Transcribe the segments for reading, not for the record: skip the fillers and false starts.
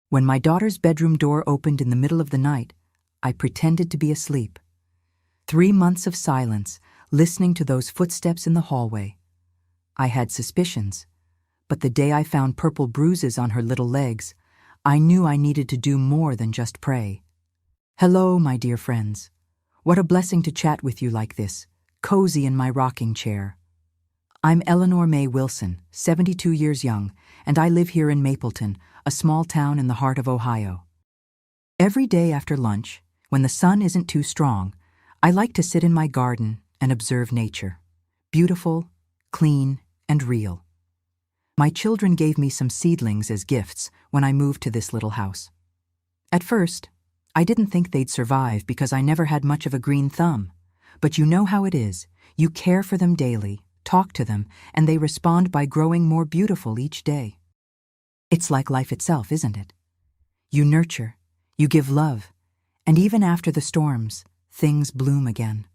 When my daughter's bedroom door opened in the middle of the night, I pretended to be asleep. 3 months of silence, listening to those footsteps in the hallway. I had suspicions, but the day I found purple bruises on her little legs, I knew I needed to do more than just pray. Hello, my dear friends. What a blessing to chat with you like this, cozy in my rocking chair. I'm Eleanor May Wilson, 72 years young, and I live here in Mapleton, a small town in the heart of Ohio. Every day after lunch, when the sun isn't too strong, I like to sit in my garden and observe nature. Beautiful, clean, and real. My children gave me some seedlings as gifts when I moved to this little house. At first, I didn't think they'd survive because I never had much of a green thumb. But you know how it is. You care for them daily, talk to them, and they respond by growing more beautiful each day. It's like life itself, isn't it? You nurture, you give love, and even after the storms, things bloom again.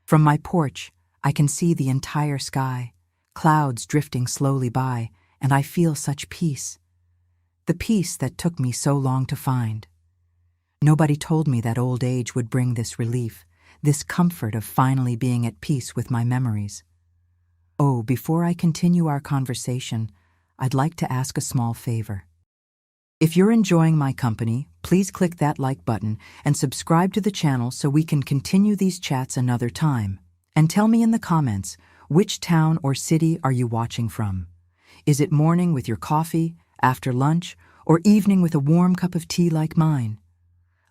From my porch, I can see the entire sky, clouds drifting slowly by, and I feel such peace. The peace that took me so long to find. Nobody told me that old age would bring this relief, this comfort of finally being at peace with my memories. Oh, before I continue our conversation, I'd like to ask a small favor. If you're enjoying my company, please click that like button and subscribe to the channel so we can continue these chats another time. And tell me in the comments, which town or city are you watching from? Is it morning with your coffee, after lunch, or evening with a warm cup of tea like mine?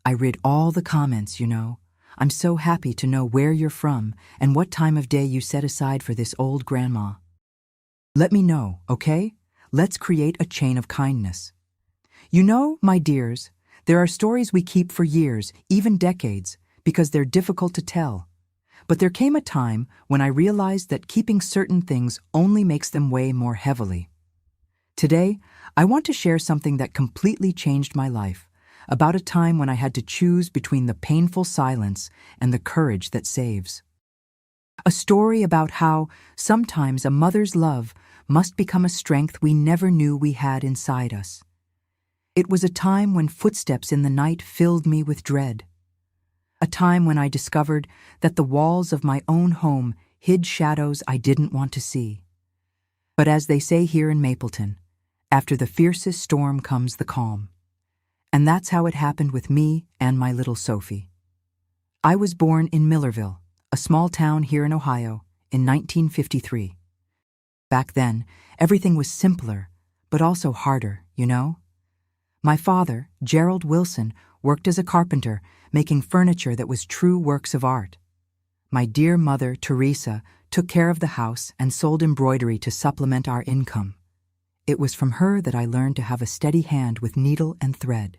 I read all the comments, you know. I'm so happy to know where you're from and what time of day you set aside for this old grandma. Let me know, okay? Let's create a chain of kindness. You know, my dears, there are stories we keep for years, even decades, because they're difficult to tell. But there came a time when I realized that keeping certain things only makes them weigh more heavily. Today, I want to share something that completely changed my life, about a time when I had to choose between the painful silence and the courage that saves. A story about how sometimes a mother's love must become a strength we never knew we had inside us. It was a time when footsteps in the night filled me with dread. A time when I discovered that the walls of my own home hid shadows I didn't want to see. But as they say here in Mapleton, after the fiercest storm comes the calm. And that's how it happened with me and my little Sophie. I was born in Millerville, a small town here in Ohio, in 1953. Back then, everything was simpler, but also harder, you know? My father, Gerald Wilson, worked as a carpenter, making furniture that was true works of art. My dear mother, Teresa, took care of the house and sold embroidery to supplement our income. It was from her that I learned to have a steady hand with needle and thread.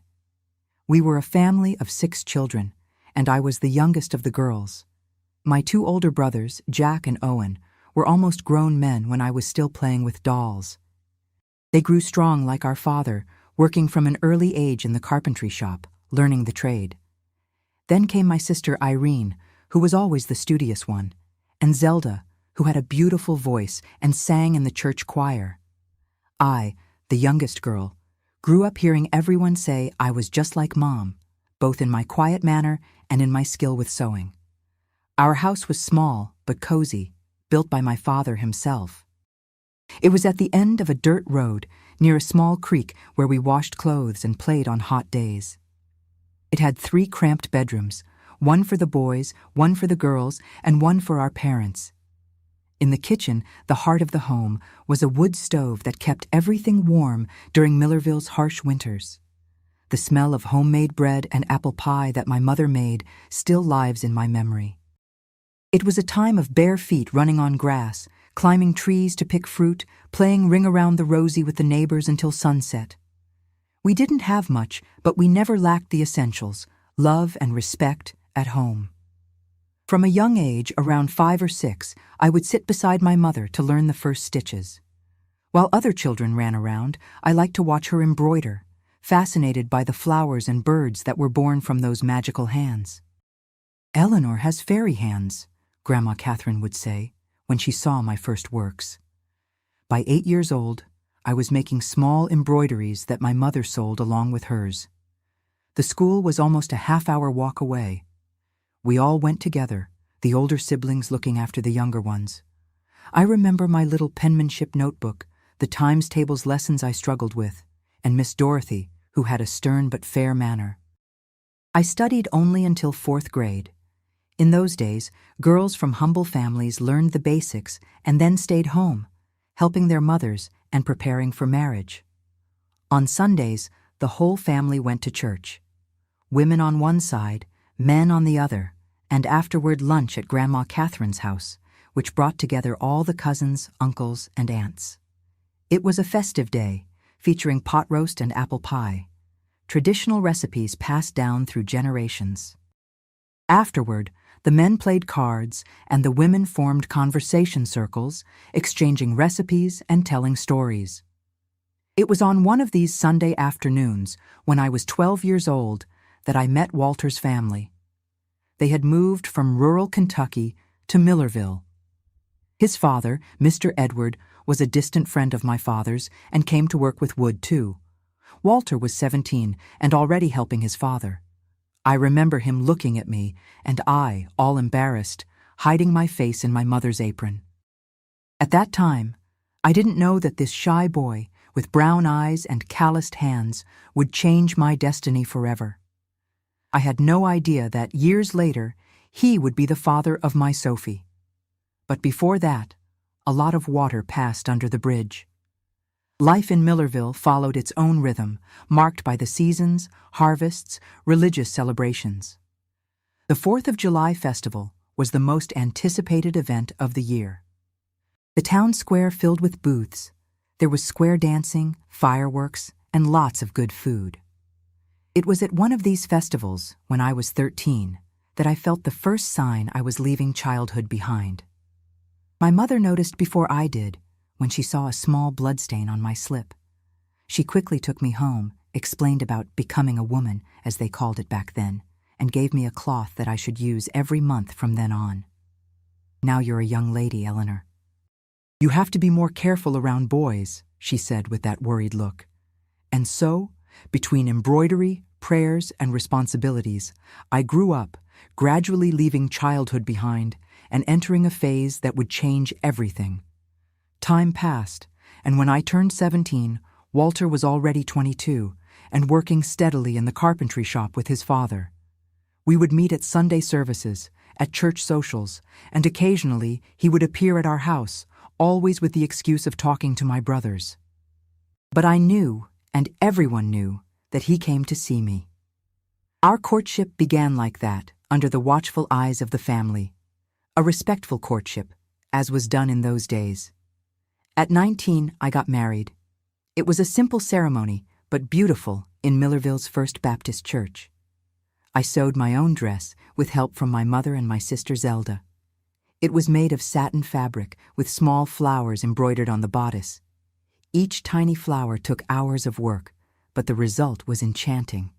We were a family of 6 children, and I was the youngest of the girls. My 2 older brothers, Jack and Owen, were almost grown men when I was still playing with dolls. They grew strong like our father, working from an early age in the carpentry shop, learning the trade. Then came my sister Irene, who was always the studious one, and Zelda, who had a beautiful voice and sang in the church choir. I, the youngest girl, grew up hearing everyone say I was just like Mom, both in my quiet manner and in my skill with sewing. Our house was small but cozy, built by my father himself. It was at the end of a dirt road near a small creek where we washed clothes and played on hot days. It had 3 cramped bedrooms, one for the boys, one for the girls, and one for our parents. In the kitchen, the heart of the home, was a wood stove that kept everything warm during Millerville's harsh winters. The smell of homemade bread and apple pie that my mother made still lives in my memory. It was a time of bare feet running on grass, climbing trees to pick fruit, playing ring around the rosy with the neighbors until sunset. We didn't have much, but we never lacked the essentials, love and respect, at home. From a young age, around 5 or 6, I would sit beside my mother to learn the first stitches. While other children ran around, I liked to watch her embroider, fascinated by the flowers and birds that were born from those magical hands. "Eleanor has fairy hands," Grandma Catherine would say when she saw my first works. By 8 years old, I was making small embroideries that my mother sold along with hers. The school was almost a half-hour walk away. We all went together, the older siblings looking after the younger ones. I remember my little penmanship notebook, the times tables lessons I struggled with, and Miss Dorothy, who had a stern but fair manner. I studied only until 4th grade. In those days, girls from humble families learned the basics and then stayed home, helping their mothers and preparing for marriage. On Sundays, the whole family went to church. Women on one side, men on the other, and afterward lunch at Grandma Catherine's house, which brought together all the cousins, uncles, and aunts. It was a festive day, featuring pot roast and apple pie, traditional recipes passed down through generations. Afterward, the men played cards and the women formed conversation circles, exchanging recipes and telling stories. It was on one of these Sunday afternoons, when I was 12 years old, that I met Walter's family. They had moved from rural Kentucky to Millerville. His father, Mr. Edward, was a distant friend of my father's and came to work with wood too. Walter was 17 and already helping his father. I remember him looking at me, and I, all embarrassed, hiding my face in my mother's apron. At that time, I didn't know that this shy boy, with brown eyes and calloused hands, would change my destiny forever. I had no idea that, years later, he would be the father of my Sophie. But before that, a lot of water passed under the bridge. Life in Millerville followed its own rhythm, marked by the seasons, harvests, religious celebrations. The 4th of July festival was the most anticipated event of the year. The town square filled with booths. There was square dancing, fireworks, and lots of good food. It was at one of these festivals, when I was 13, that I felt the first sign I was leaving childhood behind. My mother noticed before I did, when she saw a small bloodstain on my slip. She quickly took me home, explained about becoming a woman, as they called it back then, and gave me a cloth that I should use every month from then on. "Now you're a young lady, Eleanor. You have to be more careful around boys," she said with that worried look. And so, between embroidery, prayers, and responsibilities, I grew up, gradually leaving childhood behind and entering a phase that would change everything. Time passed, and when I turned 17, Walter was already 22 and working steadily in the carpentry shop with his father. We would meet at Sunday services, at church socials, and occasionally he would appear at our house, always with the excuse of talking to my brothers. But I knew, and everyone knew, that he came to see me. Our courtship began like that, under the watchful eyes of the family. A respectful courtship, as was done in those days. At 19, I got married. It was a simple ceremony, but beautiful, in Millerville's First Baptist Church. I sewed my own dress with help from my mother and my sister Zelda. It was made of satin fabric with small flowers embroidered on the bodice. Each tiny flower took hours of work, but the result was enchanting.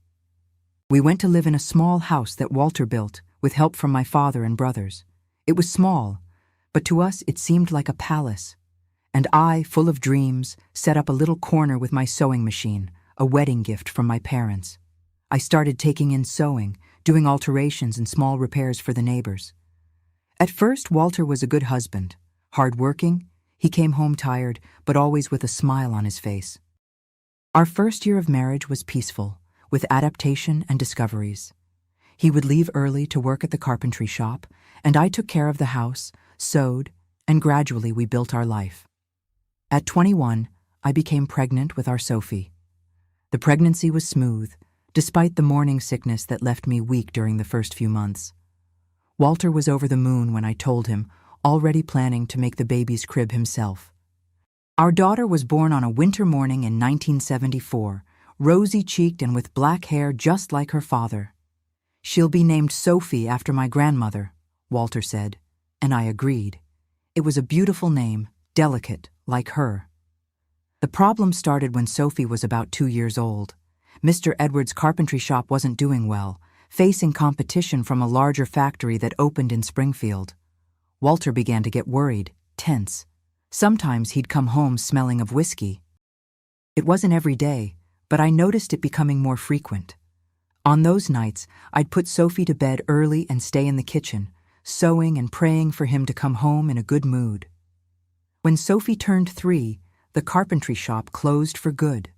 We went to live in a small house that Walter built with help from my father and brothers. It was small, but to us it seemed like a palace. And I, full of dreams, set up a little corner with my sewing machine, a wedding gift from my parents. I started taking in sewing, doing alterations and small repairs for the neighbors. At first, Walter was a good husband, hard-working. He came home tired, but always with a smile on his face. Our first year of marriage was peaceful, with adaptation and discoveries. He would leave early to work at the carpentry shop, and I took care of the house, sewed, and gradually we built our life. At 21, I became pregnant with our Sophie. The pregnancy was smooth, despite the morning sickness that left me weak during the first few months. Walter was over the moon when I told him, already planning to make the baby's crib himself. Our daughter was born on a winter morning in 1974, rosy-cheeked and with black hair just like her father. "She'll be named Sophie after my grandmother," Walter said, and I agreed. It was a beautiful name, delicate, like her. The problem started when Sophie was about 2 years old. Mr. Edward's carpentry shop wasn't doing well, facing competition from a larger factory that opened in Springfield. Walter began to get worried, tense. Sometimes he'd come home smelling of whiskey. It wasn't every day, but I noticed it becoming more frequent. On those nights, I'd put Sophie to bed early and stay in the kitchen, sewing and praying for him to come home in a good mood. When Sophie turned 3, the carpentry shop closed for good.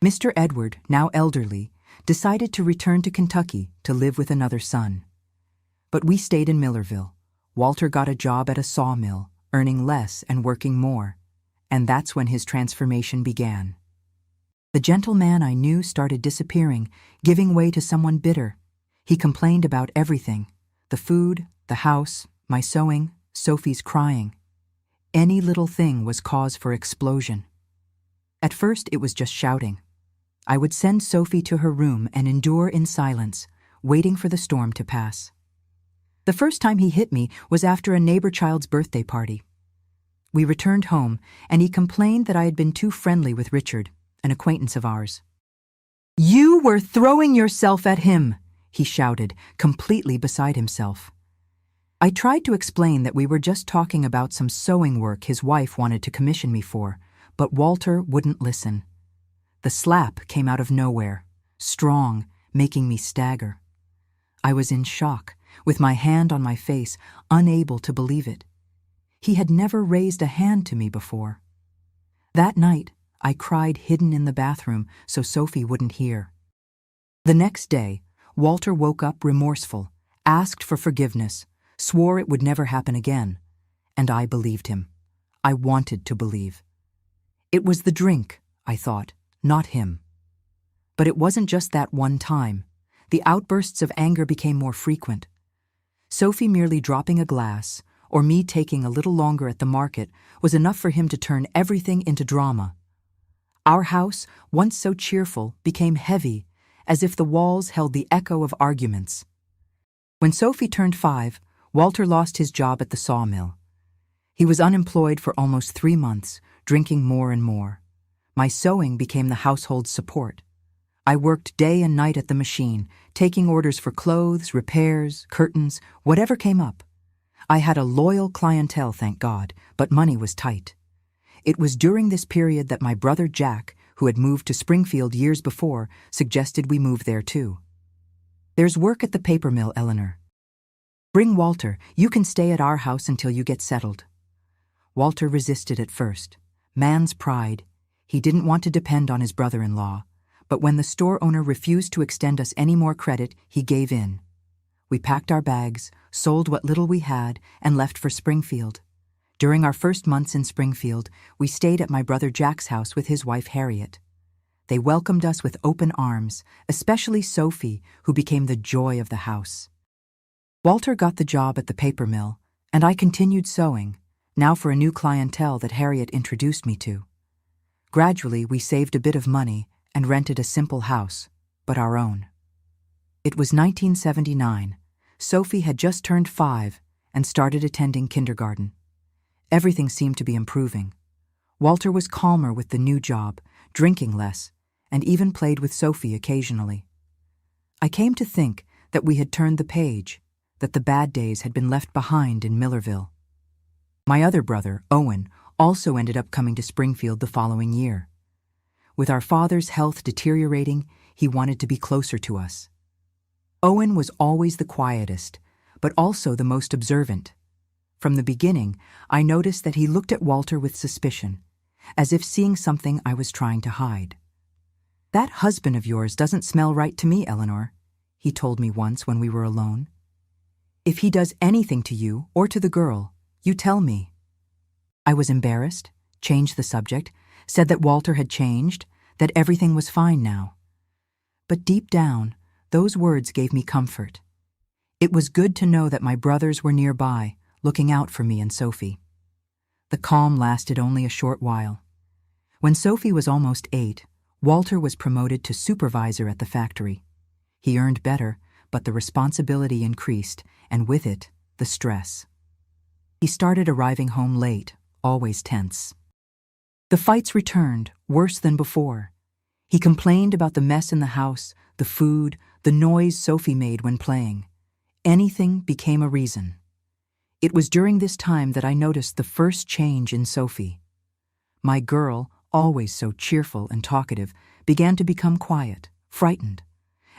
Mr. Edward, now elderly, decided to return to Kentucky to live with another son. But we stayed in Millerville. Walter got a job at a sawmill, earning less and working more, and that's when his transformation began. The gentle man I knew started disappearing, giving way to someone bitter. He complained about everything: the food, the house, my sewing, Sophie's crying. Any little thing was cause for explosion. At first it was just shouting. I would send Sophie to her room and endure in silence, waiting for the storm to pass. The first time he hit me was after a neighbor child's birthday party. We returned home, and he complained that I had been too friendly with Richard, an acquaintance of ours. "You were throwing yourself at him," he shouted, completely beside himself. I tried to explain that we were just talking about some sewing work his wife wanted to commission me for, but Walter wouldn't listen. The slap came out of nowhere, strong, making me stagger. I was in shock, with my hand on my face, unable to believe it. He had never raised a hand to me before. That night, I cried hidden in the bathroom so Sophie wouldn't hear. The next day, Walter woke up remorseful, asked for forgiveness, swore it would never happen again, and I believed him. I wanted to believe. It was the drink, I thought, not him. But it wasn't just that one time. The outbursts of anger became more frequent. Sophie merely dropping a glass, or me taking a little longer at the market, was enough for him to turn everything into drama. Our house, once so cheerful, became heavy, as if the walls held the echo of arguments. When Sophie turned 5, Walter lost his job at the sawmill. He was unemployed for almost 3 months, drinking more and more. My sewing became the household's support. I worked day and night at the machine, taking orders for clothes, repairs, curtains, whatever came up. I had a loyal clientele, thank God, but money was tight. It was during this period that my brother Jack, who had moved to Springfield years before, suggested we move there too. "There's work at the paper mill, Eleanor. Bring Walter. You can stay at our house until you get settled." Walter resisted at first. Man's pride. He didn't want to depend on his brother-in-law, but when the store owner refused to extend us any more credit, he gave in. We packed our bags, sold what little we had, and left for Springfield. During our first months in Springfield, we stayed at my brother Jack's house with his wife Harriet. They welcomed us with open arms, especially Sophie, who became the joy of the house. Walter got the job at the paper mill, and I continued sewing, now for a new clientele that Harriet introduced me to. Gradually, we saved a bit of money and rented a simple house, but our own. It was 1979. Sophie had just turned 5 and started attending kindergarten. Everything seemed to be improving. Walter was calmer with the new job, drinking less, and even played with Sophie occasionally. I came to think that we had turned the page, that the bad days had been left behind in Millerville. My other brother, Owen, also ended up coming to Springfield the following year. With our father's health deteriorating, he wanted to be closer to us. Owen was always the quietest, but also the most observant. From the beginning, I noticed that he looked at Walter with suspicion, as if seeing something I was trying to hide. "That husband of yours doesn't smell right to me, Eleanor," he told me once when we were alone. "If he does anything to you or to the girl, you tell me." I was embarrassed, changed the subject, said that Walter had changed, that everything was fine now. But deep down, those words gave me comfort. It was good to know that my brothers were nearby, looking out for me and Sophie. The calm lasted only a short while. When Sophie was almost 8, Walter was promoted to supervisor at the factory. He earned better, but the responsibility increased, and with it, the stress. He started arriving home late, always tense. The fights returned, worse than before. He complained about the mess in the house, the food, the noise Sophie made when playing. Anything became a reason. It was during this time that I noticed the first change in Sophie. My girl, always so cheerful and talkative, began to become quiet, frightened.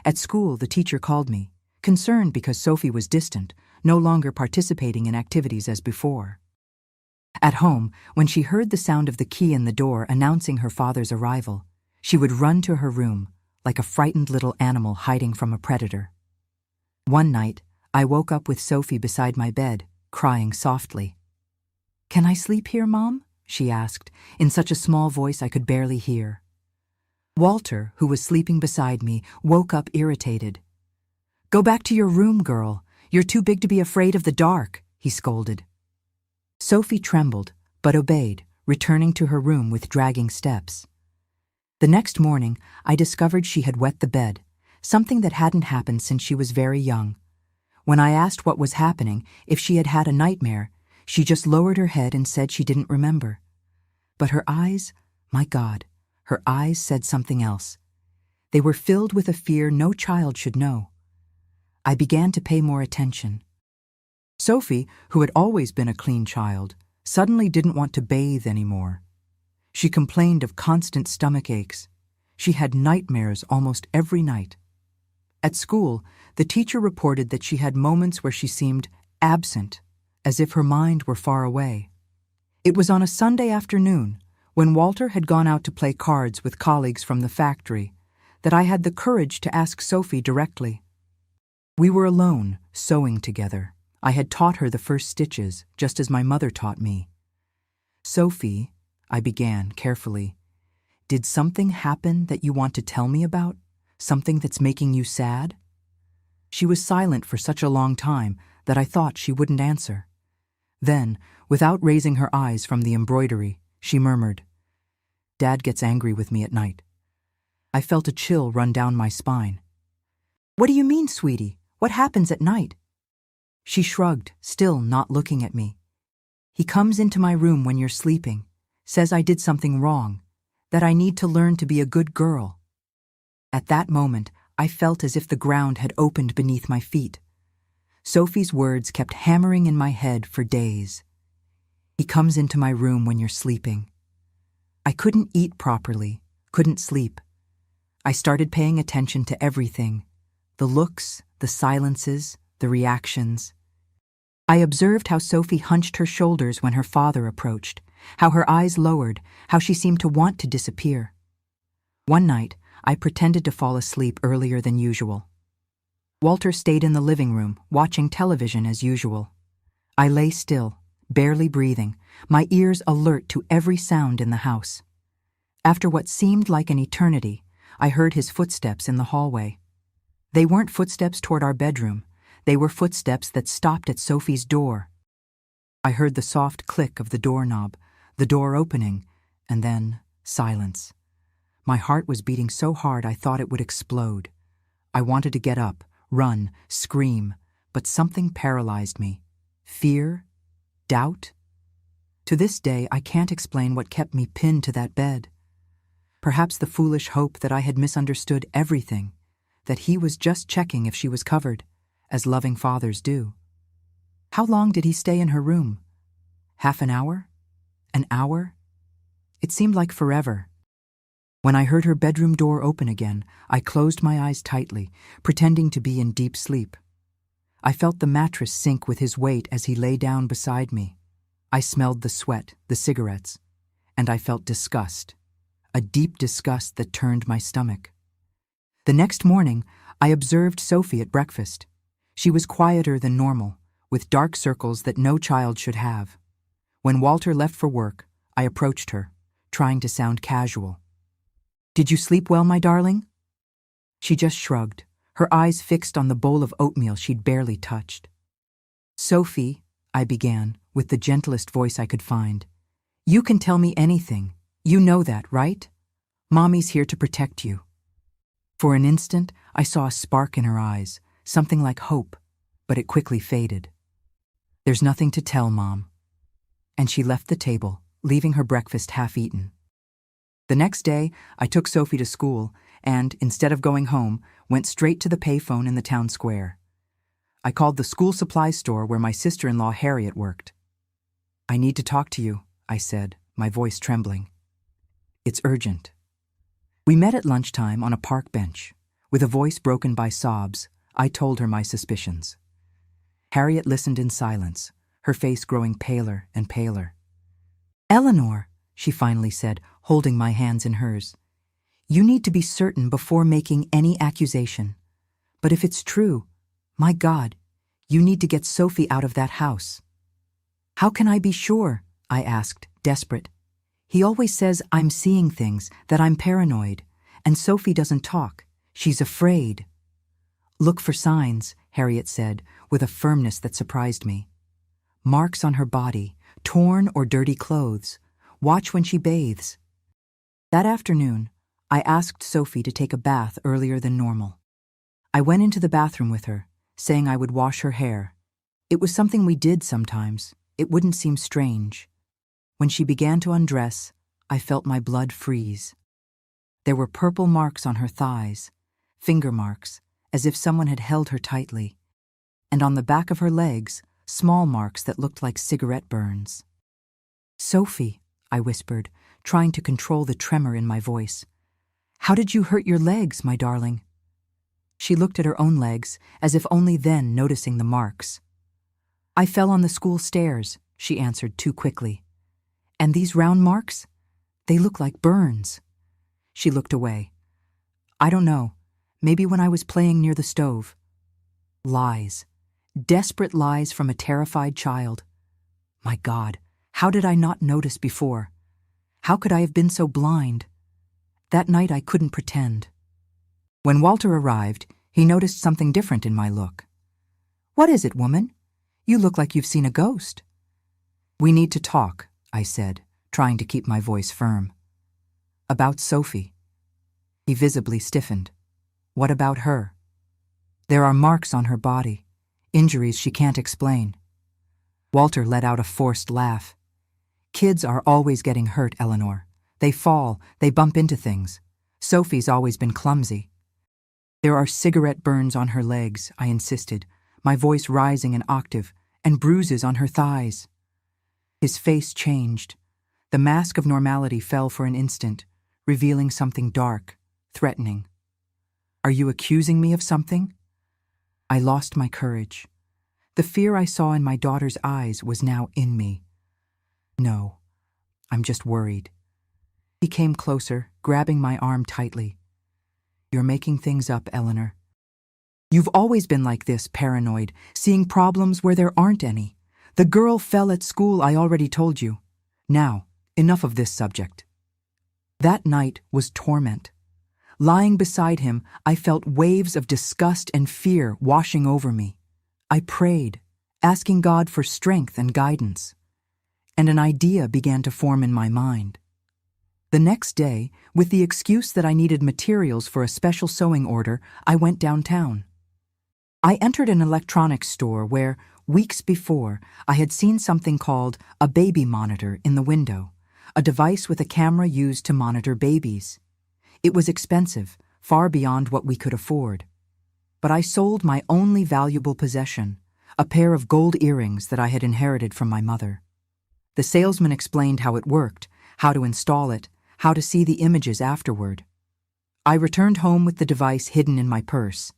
At school, the teacher called me, concerned because Sophie was distant, no longer participating in activities as before. At home, when she heard the sound of the key in the door announcing her father's arrival, she would run to her room, like a frightened little animal hiding from a predator. One night, I woke up with Sophie beside my bed, crying softly. "Can I sleep here, Mom?" she asked, in such a small voice I could barely hear. Walter, who was sleeping beside me, woke up irritated. "Go back to your room, girl. You're too big to be afraid of the dark," he scolded. Sophie trembled, but obeyed, returning to her room with dragging steps. The next morning, I discovered she had wet the bed, something that hadn't happened since she was very young. When I asked what was happening, if she had had a nightmare, she just lowered her head and said she didn't remember. But her eyes, my God, her eyes said something else. They were filled with a fear no child should know. I began to pay more attention. Sophie, who had always been a clean child, suddenly didn't want to bathe anymore. She complained of constant stomach aches. She had nightmares almost every night. At school, the teacher reported that she had moments where she seemed absent, as if her mind were far away. It was on a Sunday afternoon, when Walter had gone out to play cards with colleagues from the factory, that I had the courage to ask Sophie directly. We were alone, sewing together. I had taught her the first stitches, just as my mother taught me. "Sophie," I began carefully, "did something happen that you want to tell me about? Something that's making you sad?" She was silent for such a long time that I thought she wouldn't answer. Then, without raising her eyes from the embroidery, she murmured, "Dad gets angry with me at night." I felt a chill run down my spine. "What do you mean, sweetie? What happens at night?" She shrugged, still not looking at me. "He comes into my room when you're sleeping, says I did something wrong, that I need to learn to be a good girl." At that moment, I felt as if the ground had opened beneath my feet. Sophie's words kept hammering in my head for days. "He comes into my room when you're sleeping." I couldn't eat properly, couldn't sleep. I started paying attention to everything, the looks, the silences, the reactions. I observed how Sophie hunched her shoulders when her father approached, how her eyes lowered, how she seemed to want to disappear. One night, I pretended to fall asleep earlier than usual. Walter stayed in the living room, watching television as usual. I lay still, barely breathing, my ears alert to every sound in the house. After what seemed like an eternity, I heard his footsteps in the hallway. They weren't footsteps toward our bedroom. They were footsteps that stopped at Sophie's door. I heard the soft click of the doorknob, the door opening, and then silence. My heart was beating so hard I thought it would explode. I wanted to get up, run, scream, but something paralyzed me. Fear? Doubt? To this day, I can't explain what kept me pinned to that bed. Perhaps the foolish hope that I had misunderstood everything, that he was just checking if she was covered, as loving fathers do. How long did he stay in her room? Half an hour? An hour? It seemed like forever. When I heard her bedroom door open again, I closed my eyes tightly, pretending to be in deep sleep. I felt the mattress sink with his weight as he lay down beside me. I smelled the sweat, the cigarettes, and I felt disgust, a deep disgust that turned my stomach. The next morning, I observed Sophie at breakfast. She was quieter than normal, with dark circles that no child should have. When Walter left for work, I approached her, trying to sound casual. "Did you sleep well, my darling?" She just shrugged, her eyes fixed on the bowl of oatmeal she'd barely touched. "Sophie," I began, with the gentlest voice I could find, "you can tell me anything. You know that, right? Mommy's here to protect you." For an instant, I saw a spark in her eyes, something like hope, but it quickly faded. "There's nothing to tell, Mom." And she left the table, leaving her breakfast half-eaten. The next day, I took Sophie to school and, instead of going home, went straight to the payphone in the town square. I called the school supply store where my sister-in-law Harriet worked. "I need to talk to you," I said, my voice trembling. It's urgent." We met at lunchtime on a park bench. With a voice broken by sobs, I told her my suspicions. Harriet listened in silence, her face growing paler and paler. "Eleanor," she finally said, holding my hands in hers, "you need to be certain before making any accusation. But if it's true, my God, you need to get Sophie out of that house." "How can I be sure?" I asked, desperate. "He always says I'm seeing things, that I'm paranoid, and Sophie doesn't talk. She's afraid." "Look for signs," Harriet said, with a firmness that surprised me. "Marks on her body, torn or dirty clothes. Watch when she bathes." That afternoon, I asked Sophie to take a bath earlier than normal. I went into the bathroom with her, saying I would wash her hair. It was something we did sometimes. It wouldn't seem strange. When she began to undress, I felt my blood freeze. There were purple marks on her thighs, finger marks, as if someone had held her tightly, and on the back of her legs, small marks that looked like cigarette burns. "Sophie," I whispered, trying to control the tremor in my voice. "How did you hurt your legs, my darling?" She looked at her own legs, as if only then noticing the marks. "I fell on the school stairs," she answered too quickly. "And these round marks? They look like burns." She looked away. "I don't know. Maybe when I was playing near the stove." Lies. Desperate lies from a terrified child. My God, how did I not notice before? How could I have been so blind? That night I couldn't pretend. When Walter arrived, he noticed something different in my look. "What is it, woman? You look like you've seen a ghost." "We need to talk," I said, trying to keep my voice firm. "About Sophie." He visibly stiffened. "What about her?" "There are marks on her body, injuries she can't explain." Walter let out a forced laugh. "Kids are always getting hurt, Eleanor. They fall, they bump into things. Sophie's always been clumsy." "There are cigarette burns on her legs," I insisted, my voice rising an octave, "and bruises on her thighs." His face changed. The mask of normality fell for an instant, revealing something dark, threatening. "Are you accusing me of something?" I lost my courage. The fear I saw in my daughter's eyes was now in me. "No, I'm just worried." He came closer, grabbing my arm tightly. "You're making things up, Eleanor. You've always been like this, paranoid, seeing problems where there aren't any. The girl fell at school, I already told you. Now, enough of this subject." That night was torment. Lying beside him, I felt waves of disgust and fear washing over me. I prayed, asking God for strength and guidance. And an idea began to form in my mind. The next day, with the excuse that I needed materials for a special sewing order, I went downtown. I entered an electronics store where, weeks before, I had seen something called a baby monitor in the window, a device with a camera used to monitor babies. It was expensive, far beyond what we could afford. But I sold my only valuable possession, a pair of gold earrings that I had inherited from my mother. The salesman explained how it worked, how to install it, how to see the images afterward. I returned home with the device hidden in my purse.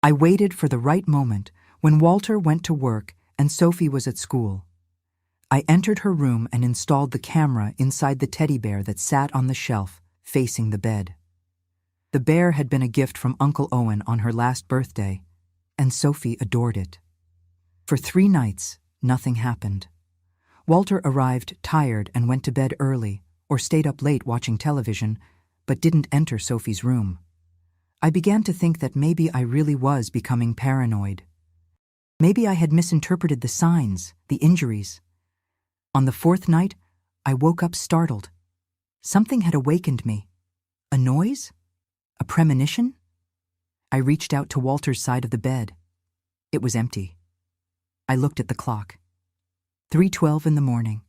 I waited for the right moment when Walter went to work and Sophie was at school. I entered her room and installed the camera inside the teddy bear that sat on the shelf, facing the bed. The bear had been a gift from Uncle Owen on her last birthday, and Sophie adored it. For 3 nights, nothing happened. Walter arrived tired and went to bed early, or stayed up late watching television, but didn't enter Sophie's room. I began to think that maybe I really was becoming paranoid. Maybe I had misinterpreted the signs, the injuries. On the 4th night, I woke up startled. Something had awakened me. A noise? A premonition? I reached out to Walter's side of the bed. It was empty. I looked at the clock. 3:12 in the morning.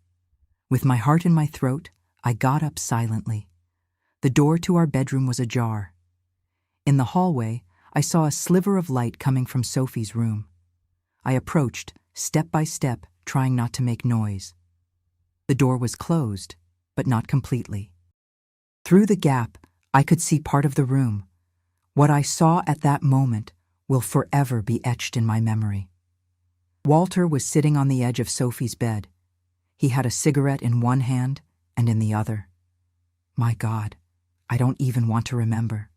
With my heart in my throat, I got up silently. The door to our bedroom was ajar. In the hallway, I saw a sliver of light coming from Sophie's room. I approached, step by step, trying not to make noise. The door was closed, but not completely. Through the gap, I could see part of the room. What I saw at that moment will forever be etched in my memory. Walter was sitting on the edge of Sophie's bed. He had a cigarette in one hand and in the other. My God, I don't even want to remember.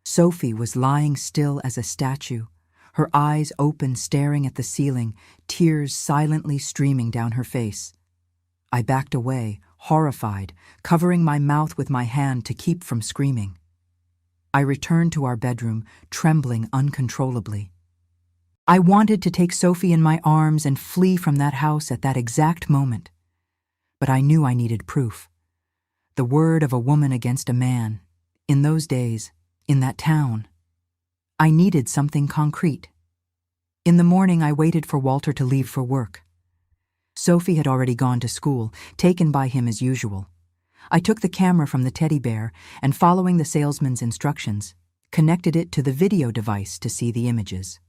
Sophie was lying still as a statue, her eyes open, staring at the ceiling, tears silently streaming down her face. I backed away, horrified, covering my mouth with my hand to keep from screaming. I returned to our bedroom, trembling uncontrollably. I wanted to take Sophie in my arms and flee from that house at that exact moment. But I knew I needed proof. The word of a woman against a man, in those days, in that town. I needed something concrete. In the morning, I waited for Walter to leave for work. Sophie had already gone to school, taken by him as usual. I took the camera from the teddy bear and, following the salesman's instructions, connected it to the video device to see the images.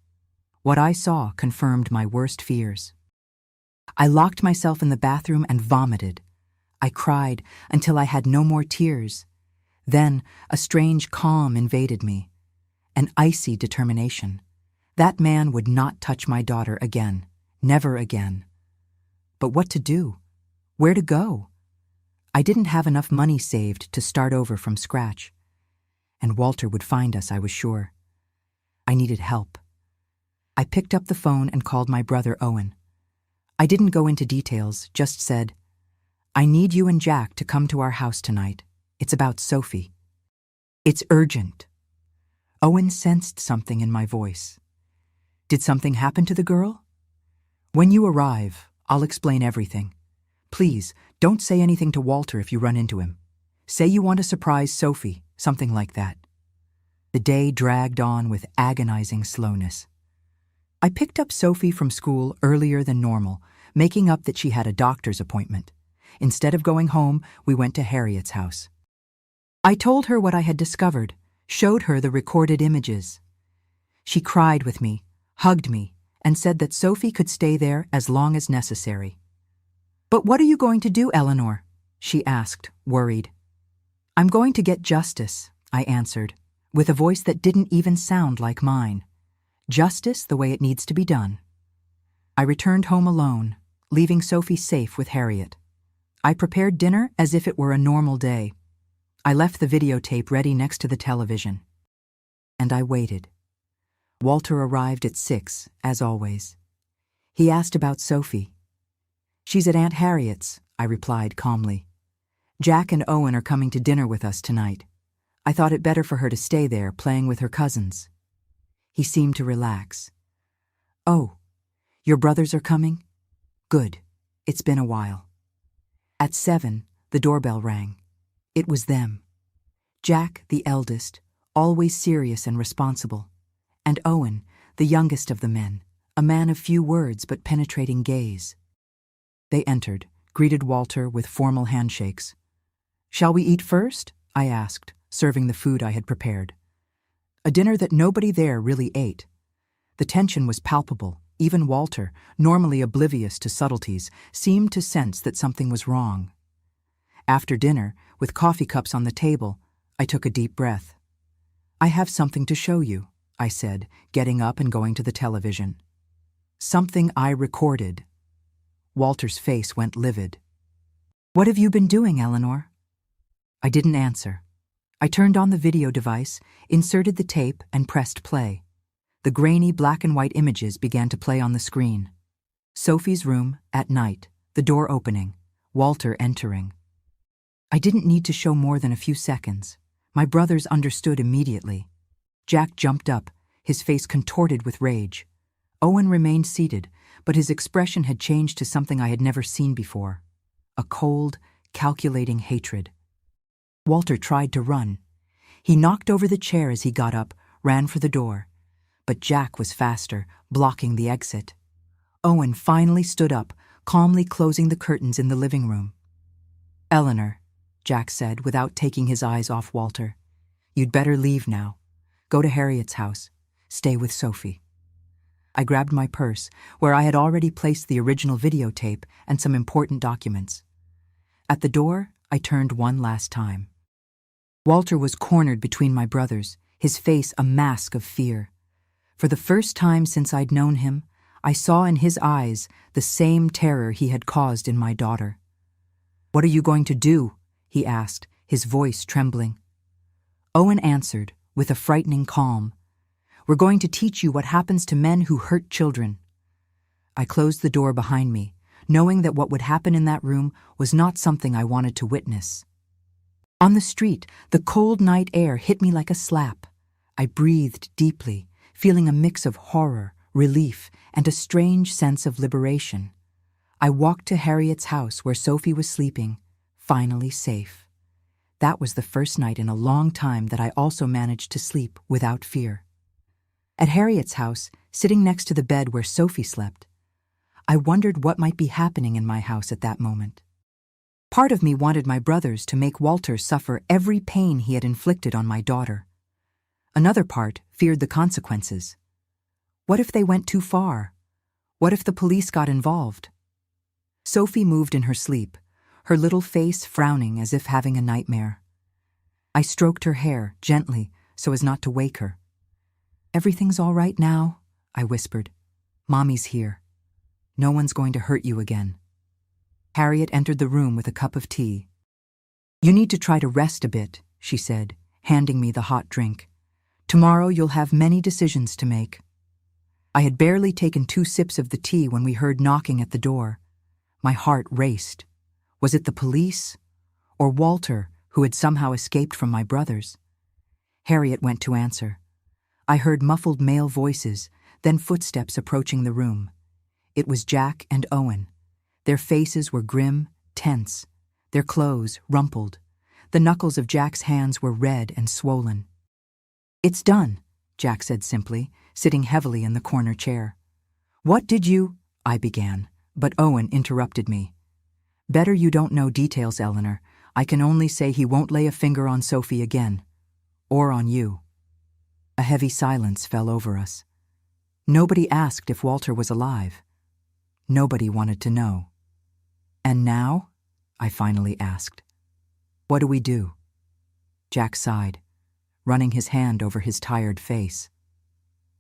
What I saw confirmed my worst fears. I locked myself in the bathroom and vomited. I cried until I had no more tears. Then a strange calm invaded me, an icy determination. That man would not touch my daughter again, never again. But what to do? Where to go? I didn't have enough money saved to start over from scratch. And Walter would find us, I was sure. I needed help. I picked up the phone and called my brother Owen. I didn't go into details, just said, "I need you and Jack to come to our house tonight. It's about Sophie. It's urgent." Owen sensed something in my voice. "Did something happen to the girl?" "When you arrive, I'll explain everything. Please, don't say anything to Walter if you run into him. Say you want to surprise Sophie, something like that." The day dragged on with agonizing slowness. I picked up Sophie from school earlier than normal, making up that she had a doctor's appointment. Instead of going home, we went to Harriet's house. I told her what I had discovered, showed her the recorded images. She cried with me, hugged me, and said that Sophie could stay there as long as necessary. "But what are you going to do, Eleanor?" she asked, worried. "I'm going to get justice," I answered, with a voice that didn't even sound like mine. Justice the way it needs to be done. I returned home alone, leaving Sophie safe with Harriet. I prepared dinner as if it were a normal day. I left the videotape ready next to the television. And I waited. Walter arrived at 6, as always. He asked about Sophie. "She's at Aunt Harriet's," I replied calmly. "Jack and Owen are coming to dinner with us tonight. I thought it better for her to stay there, playing with her cousins." He seemed to relax. "Oh, your brothers are coming? Good. It's been a while." At 7, the doorbell rang. It was them. Jack, the eldest, always serious and responsible, and Owen, the youngest of the men, a man of few words but penetrating gaze. They entered, greeted Walter with formal handshakes. "Shall we eat first?" I asked, serving the food I had prepared. A dinner that nobody there really ate. The tension was palpable. Even Walter, normally oblivious to subtleties, seemed to sense that something was wrong. After dinner, with coffee cups on the table, I took a deep breath. "I have something to show you," I said, getting up and going to the television. "Something I recorded." Walter's face went livid. "What have you been doing, Eleanor?" I didn't answer. I turned on the video device, inserted the tape, and pressed play. The grainy black and white images began to play on the screen. Sophie's room, at night, the door opening, Walter entering. I didn't need to show more than a few seconds. My brothers understood immediately. Jack jumped up, his face contorted with rage. Owen remained seated, but his expression had changed to something I had never seen before. A cold, calculating hatred. Walter tried to run. He knocked over the chair as he got up, ran for the door. But Jack was faster, blocking the exit. Owen finally stood up, calmly closing the curtains in the living room. "Eleanor," Jack said, without taking his eyes off Walter, "you'd better leave now. Go to Harriet's house. Stay with Sophie." I grabbed my purse, where I had already placed the original videotape and some important documents. At the door, I turned one last time. Walter was cornered between my brothers, his face a mask of fear. For the first time since I'd known him, I saw in his eyes the same terror he had caused in my daughter. "What are you going to do?" he asked, his voice trembling. Owen answered, with a frightening calm, "We're going to teach you what happens to men who hurt children." I closed the door behind me, knowing that what would happen in that room was not something I wanted to witness. On the street, the cold night air hit me like a slap. I breathed deeply, feeling a mix of horror, relief, and a strange sense of liberation. I walked to Harriet's house where Sophie was sleeping, finally safe. That was the first night in a long time that I also managed to sleep without fear. At Harriet's house, sitting next to the bed where Sophie slept, I wondered what might be happening in my house at that moment. Part of me wanted my brothers to make Walter suffer every pain he had inflicted on my daughter. Another part feared the consequences. What if they went too far? What if the police got involved? Sophie moved in her sleep, her little face frowning as if having a nightmare. I stroked her hair gently so as not to wake her. "Everything's all right now," I whispered. "Mommy's here. No one's going to hurt you again." Harriet entered the room with a cup of tea. "You need to try to rest a bit," she said, handing me the hot drink. "Tomorrow you'll have many decisions to make." I had barely taken 2 sips of the tea when we heard knocking at the door. My heart raced. Was it the police? Or Walter, who had somehow escaped from my brothers? Harriet went to answer. I heard muffled male voices, then footsteps approaching the room. It was Jack and Owen. Their faces were grim, tense, their clothes rumpled. The knuckles of Jack's hands were red and swollen. "It's done," Jack said simply, sitting heavily in the corner chair. "What did you—" I began, but Owen interrupted me. "Better you don't know details, Eleanor. I can only say he won't lay a finger on Sophie again. Or on you." A heavy silence fell over us. Nobody asked if Walter was alive. Nobody wanted to know. "And now?" I finally asked. "What do we do?" Jack sighed, running his hand over his tired face.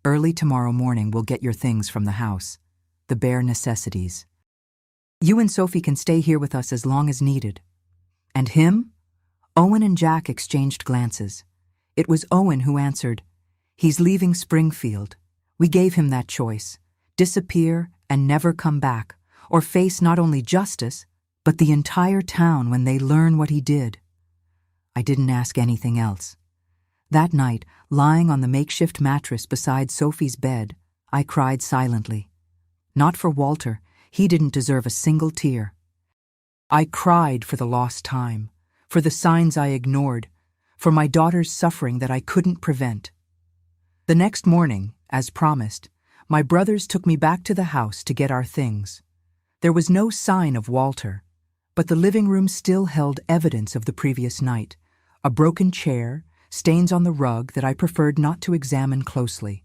"Early tomorrow morning we'll get your things from the house, the bare necessities. You and Sophie can stay here with us as long as needed." "And him?" Owen and Jack exchanged glances. It was Owen who answered, "He's leaving Springfield. We gave him that choice. Disappear and never come back, or face not only justice, but the entire town when they learn what he did." I didn't ask anything else. That night, lying on the makeshift mattress beside Sophie's bed, I cried silently. Not for Walter, he didn't deserve a single tear. I cried for the lost time, for the signs I ignored, for my daughter's suffering that I couldn't prevent. The next morning, as promised, my brothers took me back to the house to get our things. There was no sign of Walter, but the living room still held evidence of the previous night, a broken chair, stains on the rug that I preferred not to examine closely.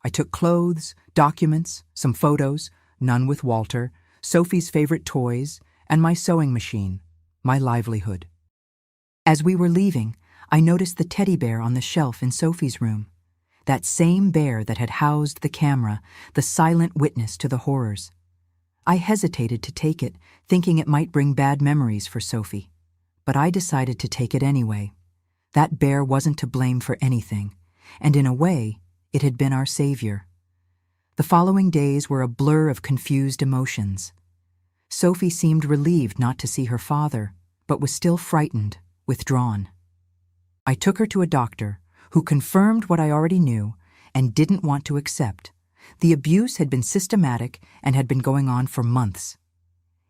I took clothes, documents, some photos, none with Walter, Sophie's favorite toys, and my sewing machine, my livelihood. As we were leaving, I noticed the teddy bear on the shelf in Sophie's room. That same bear that had housed the camera, the silent witness to the horrors. I hesitated to take it, thinking it might bring bad memories for Sophie. But I decided to take it anyway. That bear wasn't to blame for anything, and in a way, it had been our savior. The following days were a blur of confused emotions. Sophie seemed relieved not to see her father, but was still frightened, withdrawn. I took her to a doctor, who confirmed what I already knew and didn't want to accept. The abuse had been systematic and had been going on for months.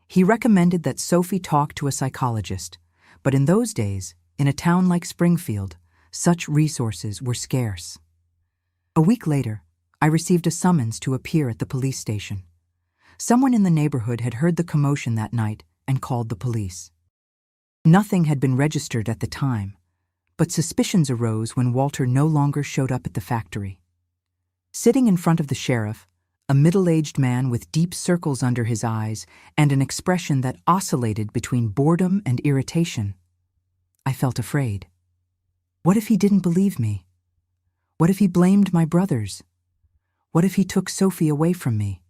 He recommended that Sophie talk to a psychologist, but in those days, in a town like Springfield, such resources were scarce. A week later, I received a summons to appear at the police station. Someone in the neighborhood had heard the commotion that night and called the police. Nothing had been registered at the time, but suspicions arose when Walter no longer showed up at the factory. Sitting in front of the sheriff, a middle-aged man with deep circles under his eyes and an expression that oscillated between boredom and irritation, I felt afraid. What if he didn't believe me? What if he blamed my brothers? What if he took Sophie away from me?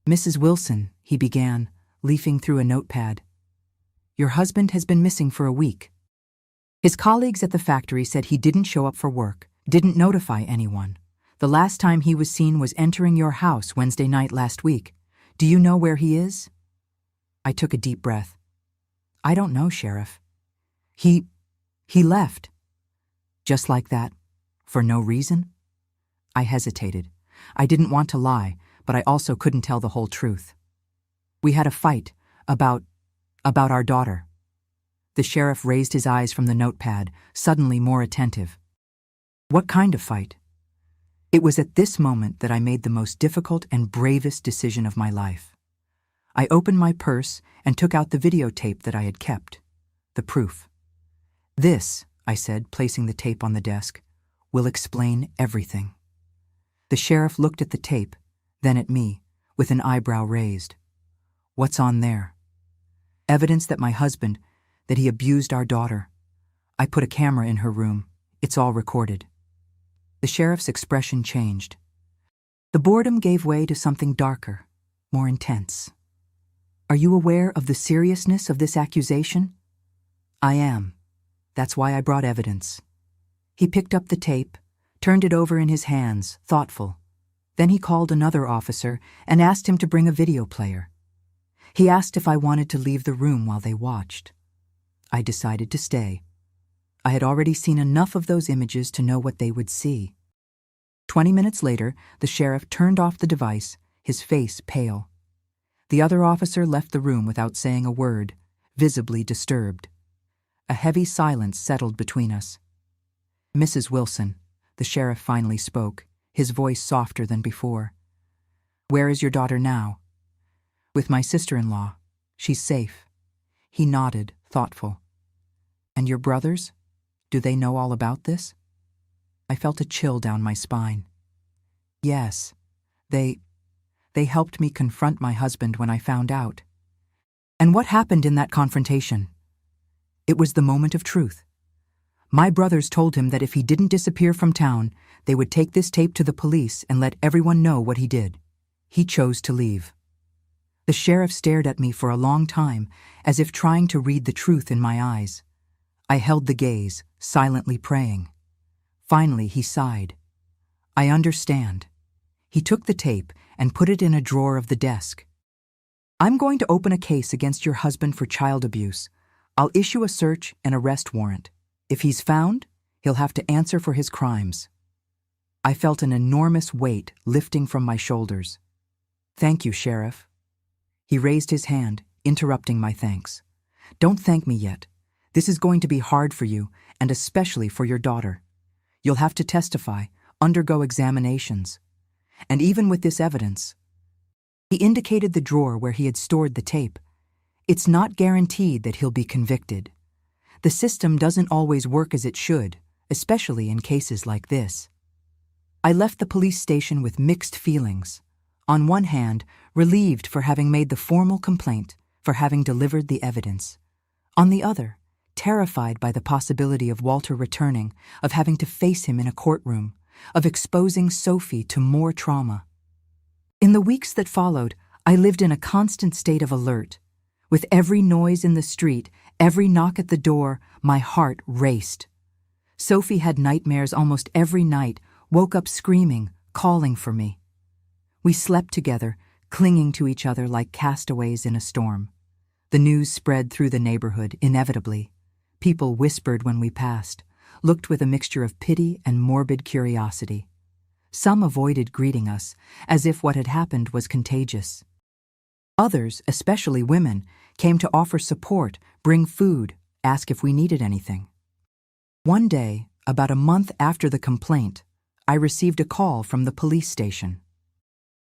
Mrs. Wilson, he began, leafing through a notepad. Your husband has been missing for a week. His colleagues at the factory said he didn't show up for work, didn't notify anyone. The last time he was seen was entering your house Wednesday night last week. Do you know where he is? I took a deep breath. I don't know, Sheriff. He left. Just like that? For no reason? I hesitated. I didn't want to lie, but I also couldn't tell the whole truth. We had a fight about our daughter. The sheriff raised his eyes from the notepad, suddenly more attentive. What kind of fight? It was at this moment that I made the most difficult and bravest decision of my life. I opened my purse and took out the videotape that I had kept, the proof. This, I said, placing the tape on the desk, will explain everything. The sheriff looked at the tape, then at me, with an eyebrow raised. What's on there? Evidence that my husband, that he abused our daughter. I put a camera in her room. It's all recorded. The sheriff's expression changed. The boredom gave way to something darker, more intense. Are you aware of the seriousness of this accusation? I am. That's why I brought evidence. He picked up the tape, turned it over in his hands, thoughtful. Then he called another officer and asked him to bring a video player. He asked if I wanted to leave the room while they watched. I decided to stay. I had already seen enough of those images to know what they would see. 20 minutes later, the sheriff turned off the device, his face pale. The other officer left the room without saying a word, visibly disturbed. A heavy silence settled between us. Mrs. Wilson, the sheriff finally spoke, his voice softer than before. Where is your daughter now? With my sister-in-law. She's safe. He nodded, thoughtful. And your brothers? Do they know all about this? I felt a chill down my spine. Yes, they helped me confront my husband when I found out. And what happened in that confrontation? It was the moment of truth. My brothers told him that if he didn't disappear from town, they would take this tape to the police and let everyone know what he did. He chose to leave. The sheriff stared at me for a long time, as if trying to read the truth in my eyes. I held the gaze, silently praying. Finally, he sighed. I understand. He took the tape and put it in a drawer of the desk. I'm going to open a case against your husband for child abuse. I'll issue a search and arrest warrant. If he's found, he'll have to answer for his crimes. I felt an enormous weight lifting from my shoulders. Thank you, Sheriff. He raised his hand, interrupting my thanks. Don't thank me yet. This is going to be hard for you, and especially for your daughter. You'll have to testify, undergo examinations. And even with this evidence, he indicated the drawer where he had stored the tape. It's not guaranteed that he'll be convicted. The system doesn't always work as it should, especially in cases like this. I left the police station with mixed feelings. On one hand, relieved for having made the formal complaint, for having delivered the evidence. On the other, terrified by the possibility of Walter returning, of having to face him in a courtroom, of exposing Sophie to more trauma. In the weeks that followed, I lived in a constant state of alert. With every noise in the street, every knock at the door, my heart raced. Sophie had nightmares almost every night, woke up screaming, calling for me. We slept together, clinging to each other like castaways in a storm. The news spread through the neighborhood, inevitably. People whispered when we passed, looked with a mixture of pity and morbid curiosity. Some avoided greeting us, as if what had happened was contagious. Others, especially women, came to offer support, bring food, ask if we needed anything. One day, about a month after the complaint, I received a call from the police station.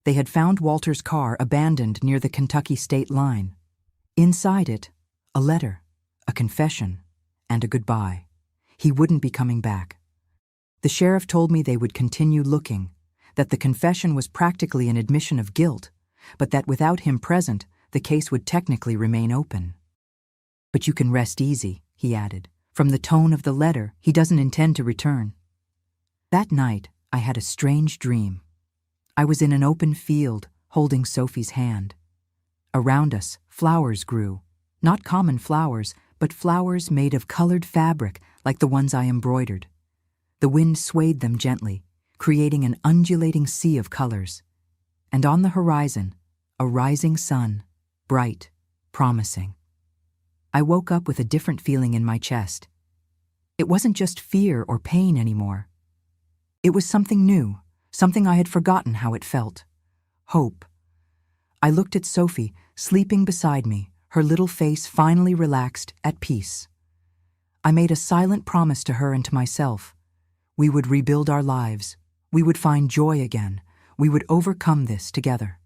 They had found Walter's car abandoned near the Kentucky state line. Inside it, a letter, a confession, and a goodbye. He wouldn't be coming back. The sheriff told me they would continue looking, that the confession was practically an admission of guilt, but that without him present, the case would technically remain open. But you can rest easy, he added. From the tone of the letter, he doesn't intend to return. That night, I had a strange dream. I was in an open field, holding Sophie's hand. Around us, flowers grew. Not common flowers, but flowers made of colored fabric like the ones I embroidered. The wind swayed them gently, creating an undulating sea of colors. And on the horizon, a rising sun, bright, promising. I woke up with a different feeling in my chest. It wasn't just fear or pain anymore. It was something new, something I had forgotten how it felt. Hope. I looked at Sophie, sleeping beside me, her little face finally relaxed, at peace. I made a silent promise to her and to myself. We would rebuild our lives. We would find joy again. We would overcome this together.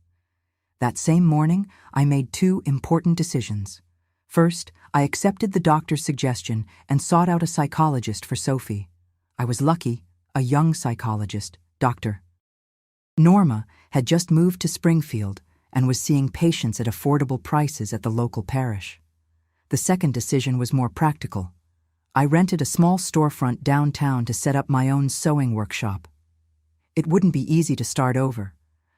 That same morning, I made 2 important decisions. First, I accepted the doctor's suggestion and sought out a psychologist for Sophie. I was lucky, a young psychologist, Dr. Norma, had just moved to Springfield and was seeing patients at affordable prices at the local parish. The second decision was more practical. I rented a small storefront downtown to set up my own sewing workshop. It wouldn't be easy to start over,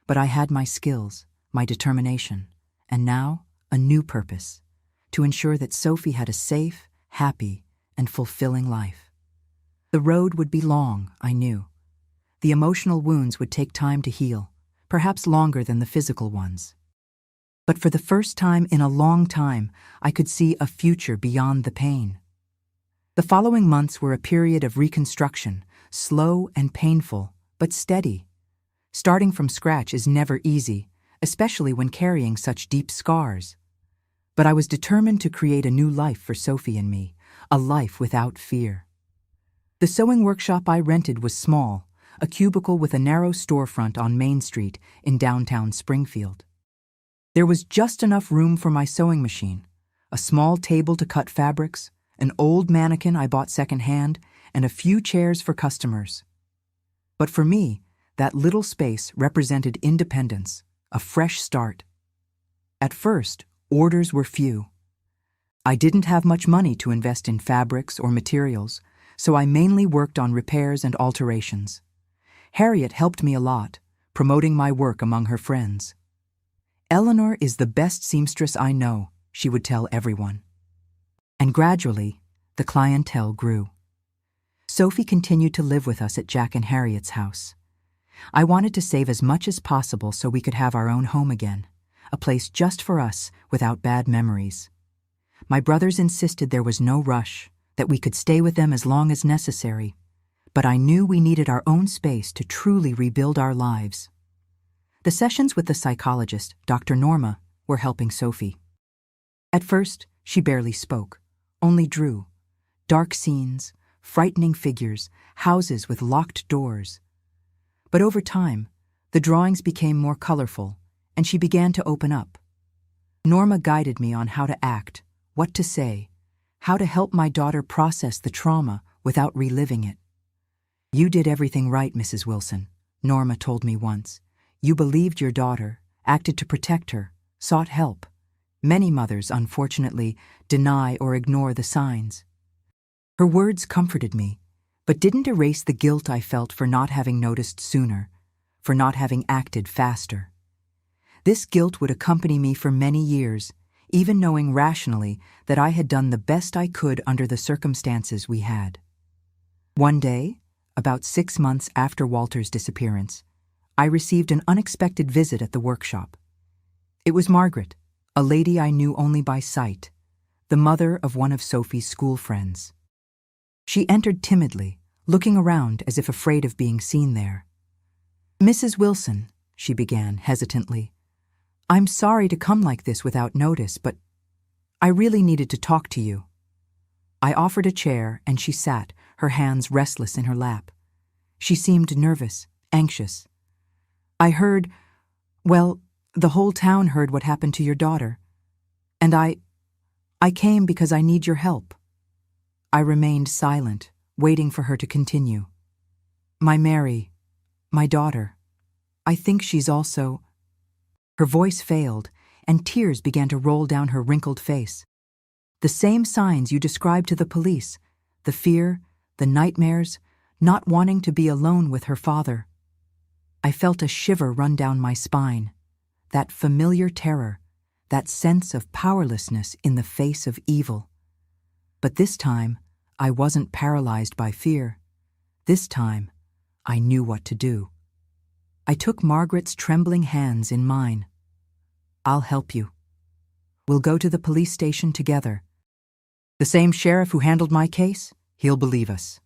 but I had my skills, my determination, and now a new purpose: to ensure that Sophie had a safe, happy, and fulfilling life. The road would be long, I knew. The emotional wounds would take time to heal, perhaps longer than the physical ones. But for the first time in a long time, I could see a future beyond the pain. The following months were a period of reconstruction, slow and painful, but steady. Starting from scratch is never easy, especially when carrying such deep scars. But I was determined to create a new life for Sophie and me, a life without fear. The sewing workshop I rented was small, a cubicle with a narrow storefront on Main Street in downtown Springfield. There was just enough room for my sewing machine, a small table to cut fabrics, an old mannequin I bought secondhand, and a few chairs for customers. But for me, that little space represented independence, a fresh start. At first, orders were few. I didn't have much money to invest in fabrics or materials, so I mainly worked on repairs and alterations. Harriet helped me a lot, promoting my work among her friends. "Eleanor is the best seamstress I know," she would tell everyone. And gradually, the clientele grew. Sophie continued to live with us at Jack and Harriet's house. I wanted to save as much as possible so we could have our own home again, a place just for us without bad memories. My brothers insisted there was no rush, that we could stay with them as long as necessary, but I knew we needed our own space to truly rebuild our lives. The sessions with the psychologist, Dr. Norma, were helping Sophie. At first, she barely spoke, only drew. Dark scenes, frightening figures, houses with locked doors. But over time, the drawings became more colorful, and she began to open up. Norma guided me on how to act, what to say, how to help my daughter process the trauma without reliving it. "You did everything right, Mrs. Wilson," Norma told me once. "You believed your daughter, acted to protect her, sought help. Many mothers, unfortunately, deny or ignore the signs." Her words comforted me, but didn't erase the guilt I felt for not having noticed sooner, for not having acted faster. This guilt would accompany me for many years, even knowing rationally that I had done the best I could under the circumstances we had. One day, about 6 months after Walter's disappearance, I received an unexpected visit at the workshop. It was Margaret, a lady I knew only by sight, the mother of one of Sophie's school friends. She entered timidly, looking around as if afraid of being seen there. "Mrs. Wilson," she began hesitantly, "I'm sorry to come like this without notice, but I really needed to talk to you." I offered a chair and she sat, her hands restless in her lap. She seemed nervous, anxious. "I heard, well, the whole town heard what happened to your daughter. And I came because I need your help." I remained silent, waiting for her to continue. "My Mary, my daughter, I think she's also—" Her voice failed, and tears began to roll down her wrinkled face. "The same signs you described to the police. The fear, the nightmares, not wanting to be alone with her father. I felt a shiver run down my spine, that familiar terror, that sense of powerlessness in the face of evil. But this time, I wasn't paralyzed by fear. This time, I knew what to do. I took Margaret's trembling hands in mine. "I'll help you. We'll go to the police station together. The same sheriff who handled my case, he'll believe us."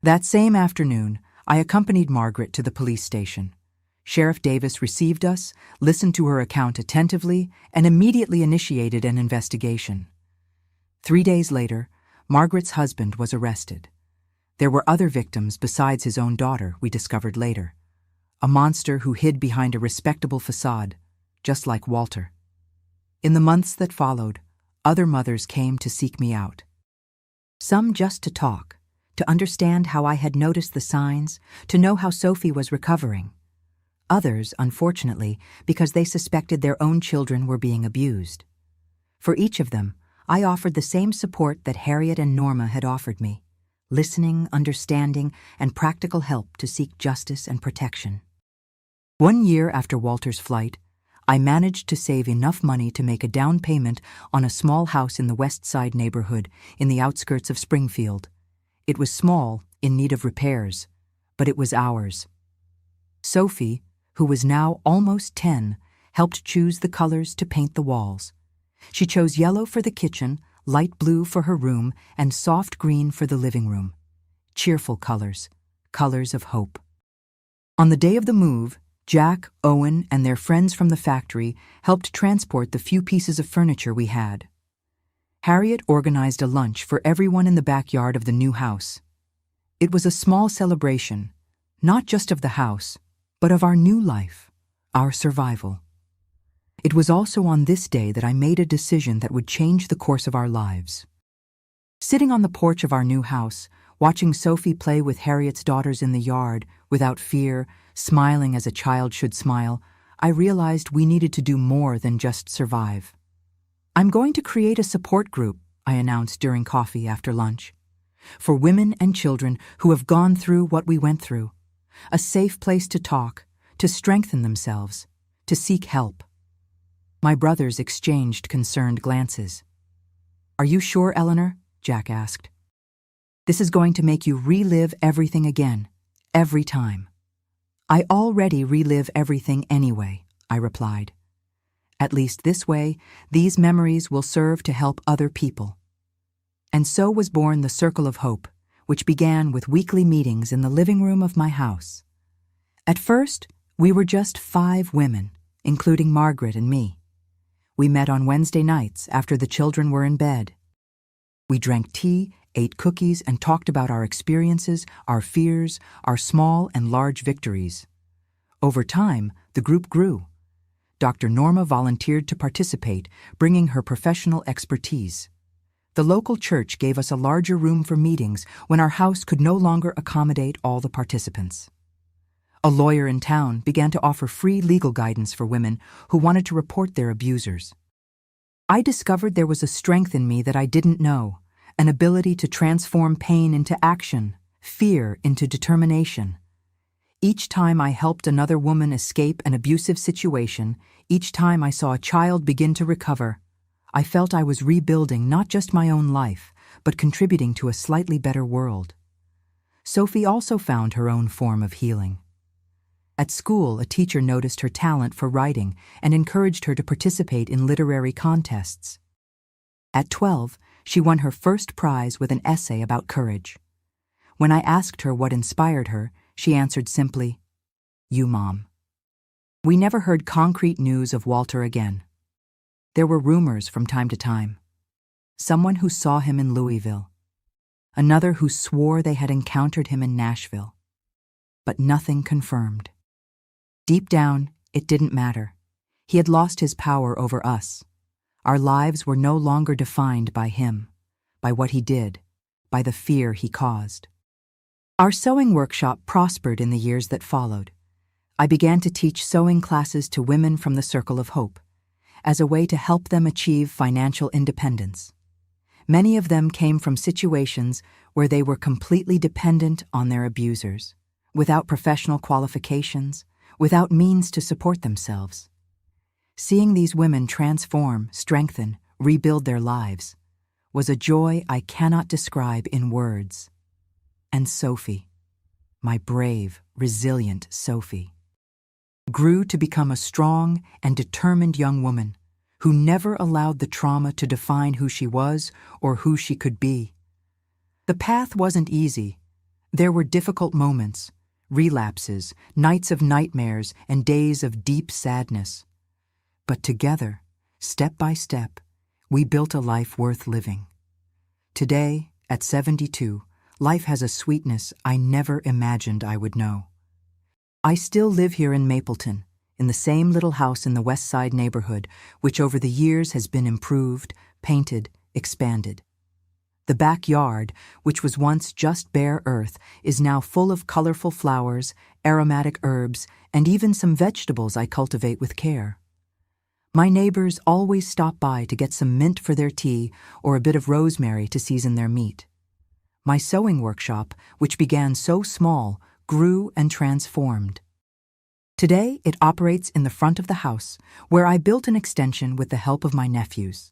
That same afternoon, I accompanied Margaret to the police station. Sheriff Davis received us, listened to her account attentively, and immediately initiated an investigation. 3 days later, Margaret's husband was arrested. There were other victims besides his own daughter, we discovered later. A monster who hid behind a respectable facade, just like Walter. In the months that followed, other mothers came to seek me out. Some just to talk, to understand how I had noticed the signs, to know how Sophie was recovering. Others, unfortunately, because they suspected their own children were being abused. For each of them, I offered the same support that Harriet and Norma had offered me: listening, understanding, and practical help to seek justice and protection. 1 year after Walter's flight, I managed to save enough money to make a down payment on a small house in the West Side neighborhood in the outskirts of Springfield. It was small, in need of repairs, but it was ours. Sophie, who was now almost 10, helped choose the colors to paint the walls. She chose yellow for the kitchen, light blue for her room, and soft green for the living room. Cheerful colors, colors of hope. On the day of the move, Jack, Owen, and their friends from the factory helped transport the few pieces of furniture we had. Harriet organized a lunch for everyone in the backyard of the new house. It was a small celebration, not just of the house, but of our new life, our survival. It was also on this day that I made a decision that would change the course of our lives. Sitting on the porch of our new house, watching Sophie play with Harriet's daughters in the yard, without fear, smiling as a child should smile, I realized we needed to do more than just survive. "I'm going to create a support group," I announced during coffee after lunch, "for women and children who have gone through what we went through. A safe place to talk, to strengthen themselves, to seek help." My brothers exchanged concerned glances. "Are you sure, Eleanor?" Jack asked. "This is going to make you relive everything again, every time." "I already relive everything anyway," I replied. "At least this way, these memories will serve to help other people." And so was born the Circle of Hope, which began with weekly meetings in the living room of my house. At first, we were just 5 women, including Margaret and me. We met on Wednesday nights after the children were in bed. We drank tea, ate cookies, and talked about our experiences, our fears, our small and large victories. Over time, the group grew. Dr. Norma volunteered to participate, bringing her professional expertise. The local church gave us a larger room for meetings when our house could no longer accommodate all the participants. A lawyer in town began to offer free legal guidance for women who wanted to report their abusers. I discovered there was a strength in me that I didn't know, an ability to transform pain into action, fear into determination. Each time I helped another woman escape an abusive situation, each time I saw a child begin to recover, I felt I was rebuilding not just my own life, but contributing to a slightly better world. Sophie also found her own form of healing. At school, a teacher noticed her talent for writing and encouraged her to participate in literary contests. At 12, she won her first prize with an essay about courage. When I asked her what inspired her, she answered simply, "You, Mom." We never heard concrete news of Walter again. There were rumors from time to time. Someone who saw him in Louisville. Another who swore they had encountered him in Nashville. But nothing confirmed. Deep down, it didn't matter. He had lost his power over us. Our lives were no longer defined by him, by what he did, by the fear he caused. Our sewing workshop prospered in the years that followed. I began to teach sewing classes to women from the Circle of Hope, as a way to help them achieve financial independence. Many of them came from situations where they were completely dependent on their abusers, without professional qualifications, without means to support themselves. Seeing these women transform, strengthen, rebuild their lives was a joy I cannot describe in words. And Sophie, my brave, resilient Sophie, grew to become a strong and determined young woman who never allowed the trauma to define who she was or who she could be. The path wasn't easy. There were difficult moments, relapses, nights of nightmares, and days of deep sadness. But together, step by step, we built a life worth living. Today, at 72, life has a sweetness I never imagined I would know. I still live here in Mapleton, in the same little house in the West Side neighborhood, which over the years has been improved, painted, expanded. The backyard, which was once just bare earth, is now full of colorful flowers, aromatic herbs, and even some vegetables I cultivate with care. My neighbors always stop by to get some mint for their tea or a bit of rosemary to season their meat. My sewing workshop, which began so small, grew and transformed. Today, it operates in the front of the house, where I built an extension with the help of my nephews.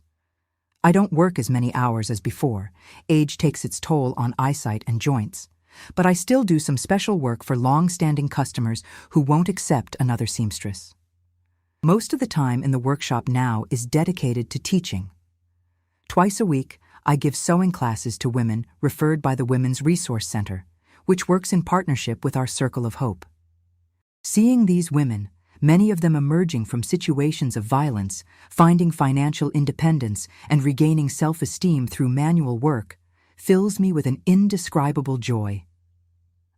I don't work as many hours as before. Age takes its toll on eyesight and joints. But I still do some special work for long-standing customers who won't accept another seamstress. Most of the time in the workshop now is dedicated to teaching. Twice a week, I give sewing classes to women referred by the Women's Resource Center, which works in partnership with our Circle of Hope. Seeing these women, many of them emerging from situations of violence, finding financial independence, and regaining self-esteem through manual work, fills me with an indescribable joy.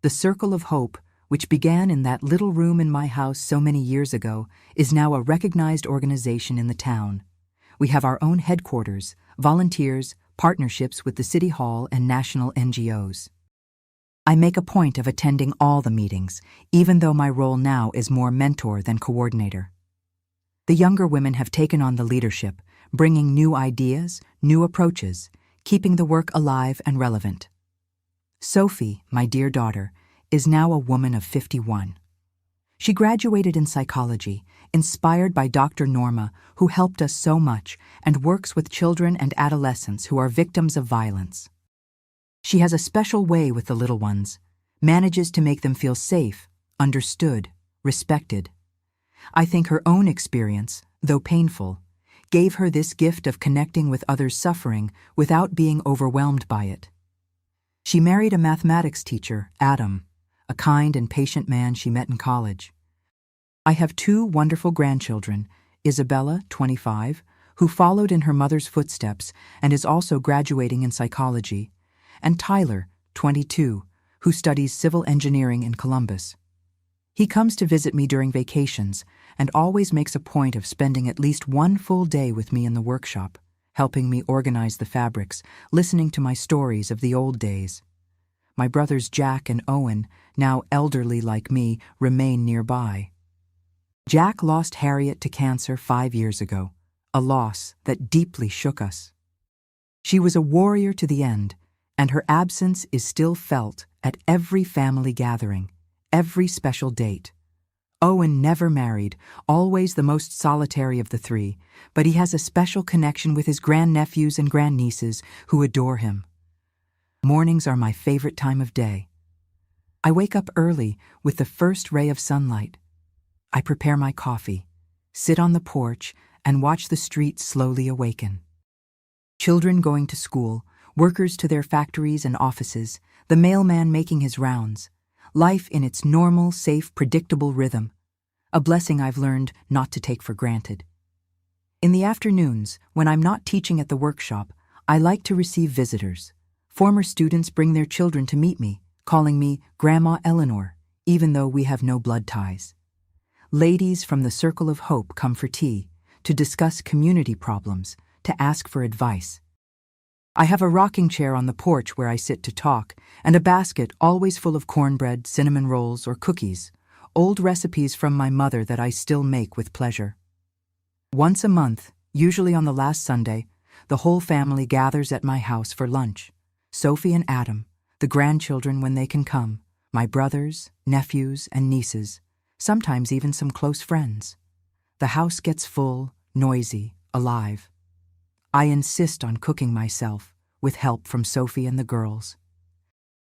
The Circle of Hope, which began in that little room in my house so many years ago, is now a recognized organization in the town. We have our own headquarters, volunteers, partnerships with the City Hall and national NGOs. I make a point of attending all the meetings, even though my role now is more mentor than coordinator. The younger women have taken on the leadership, bringing new ideas, new approaches, keeping the work alive and relevant. Sophie, my dear daughter, is now a woman of 51. She graduated in psychology, inspired by Dr. Norma, who helped us so much and works with children and adolescents who are victims of violence. She has a special way with the little ones, manages to make them feel safe, understood, respected. I think her own experience, though painful, gave her this gift of connecting with others suffering without being overwhelmed by it. She married a mathematics teacher, Adam, a kind and patient man she met in college. I have 2 wonderful grandchildren, Isabella, 25, who followed in her mother's footsteps and is also graduating in psychology, and Tyler, 22, who studies civil engineering in Columbus. He comes to visit me during vacations and always makes a point of spending at least 1 full day with me in the workshop, helping me organize the fabrics, listening to my stories of the old days. My brothers Jack and Owen, now elderly like me, remain nearby. Jack lost Harriet to cancer 5 years ago, a loss that deeply shook us. She was a warrior to the end, and her absence is still felt at every family gathering, every special date. Owen never married, always the most solitary of the 3, but he has a special connection with his grandnephews and grandnieces who adore him. Mornings are my favorite time of day. I wake up early with the first ray of sunlight. I prepare my coffee, sit on the porch, and watch the streets slowly awaken. Children going to school, workers to their factories and offices, the mailman making his rounds. Life in its normal, safe, predictable rhythm. A blessing I've learned not to take for granted. In the afternoons, when I'm not teaching at the workshop, I like to receive visitors. Former students bring their children to meet me, calling me Grandma Eleanor, even though we have no blood ties. Ladies from the Circle of Hope come for tea, to discuss community problems, to ask for advice. I have a rocking chair on the porch where I sit to talk, and a basket always full of cornbread, cinnamon rolls, or cookies, old recipes from my mother that I still make with pleasure. Once a month, usually on the last Sunday, the whole family gathers at my house for lunch. Sophie and Adam, the grandchildren when they can come, my brothers, nephews, and nieces, sometimes even some close friends. The house gets full, noisy, alive. I insist on cooking myself, with help from Sophie and the girls.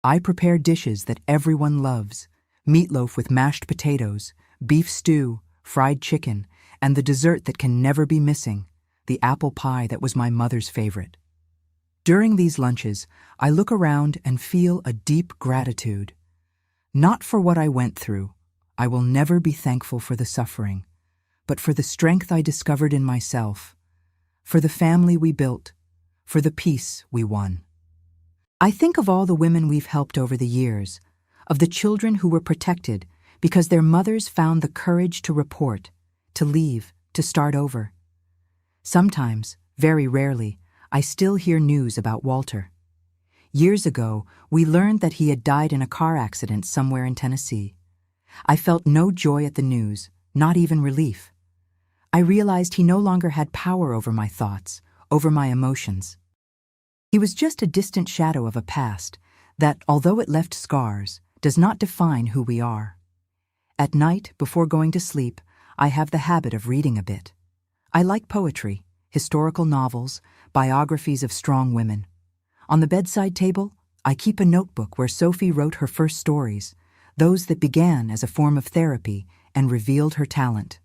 I prepare dishes that everyone loves: meatloaf with mashed potatoes, beef stew, fried chicken, and the dessert that can never be missing, the apple pie that was my mother's favorite. During these lunches, I look around and feel a deep gratitude. Not for what I went through. I will never be thankful for the suffering, but for the strength I discovered in myself, for the family we built, for the peace we won. I think of all the women we've helped over the years, of the children who were protected because their mothers found the courage to report, to leave, to start over. Sometimes, very rarely, I still hear news about Walter. Years ago, we learned that he had died in a car accident somewhere in Tennessee. I felt no joy at the news, not even relief. I realized he no longer had power over my thoughts, over my emotions. He was just a distant shadow of a past that, although it left scars, does not define who we are. At night, before going to sleep, I have the habit of reading a bit. I like poetry, historical novels, biographies of strong women. On the bedside table, I keep a notebook where Sophie wrote her first stories, those that began as a form of therapy and revealed her talent.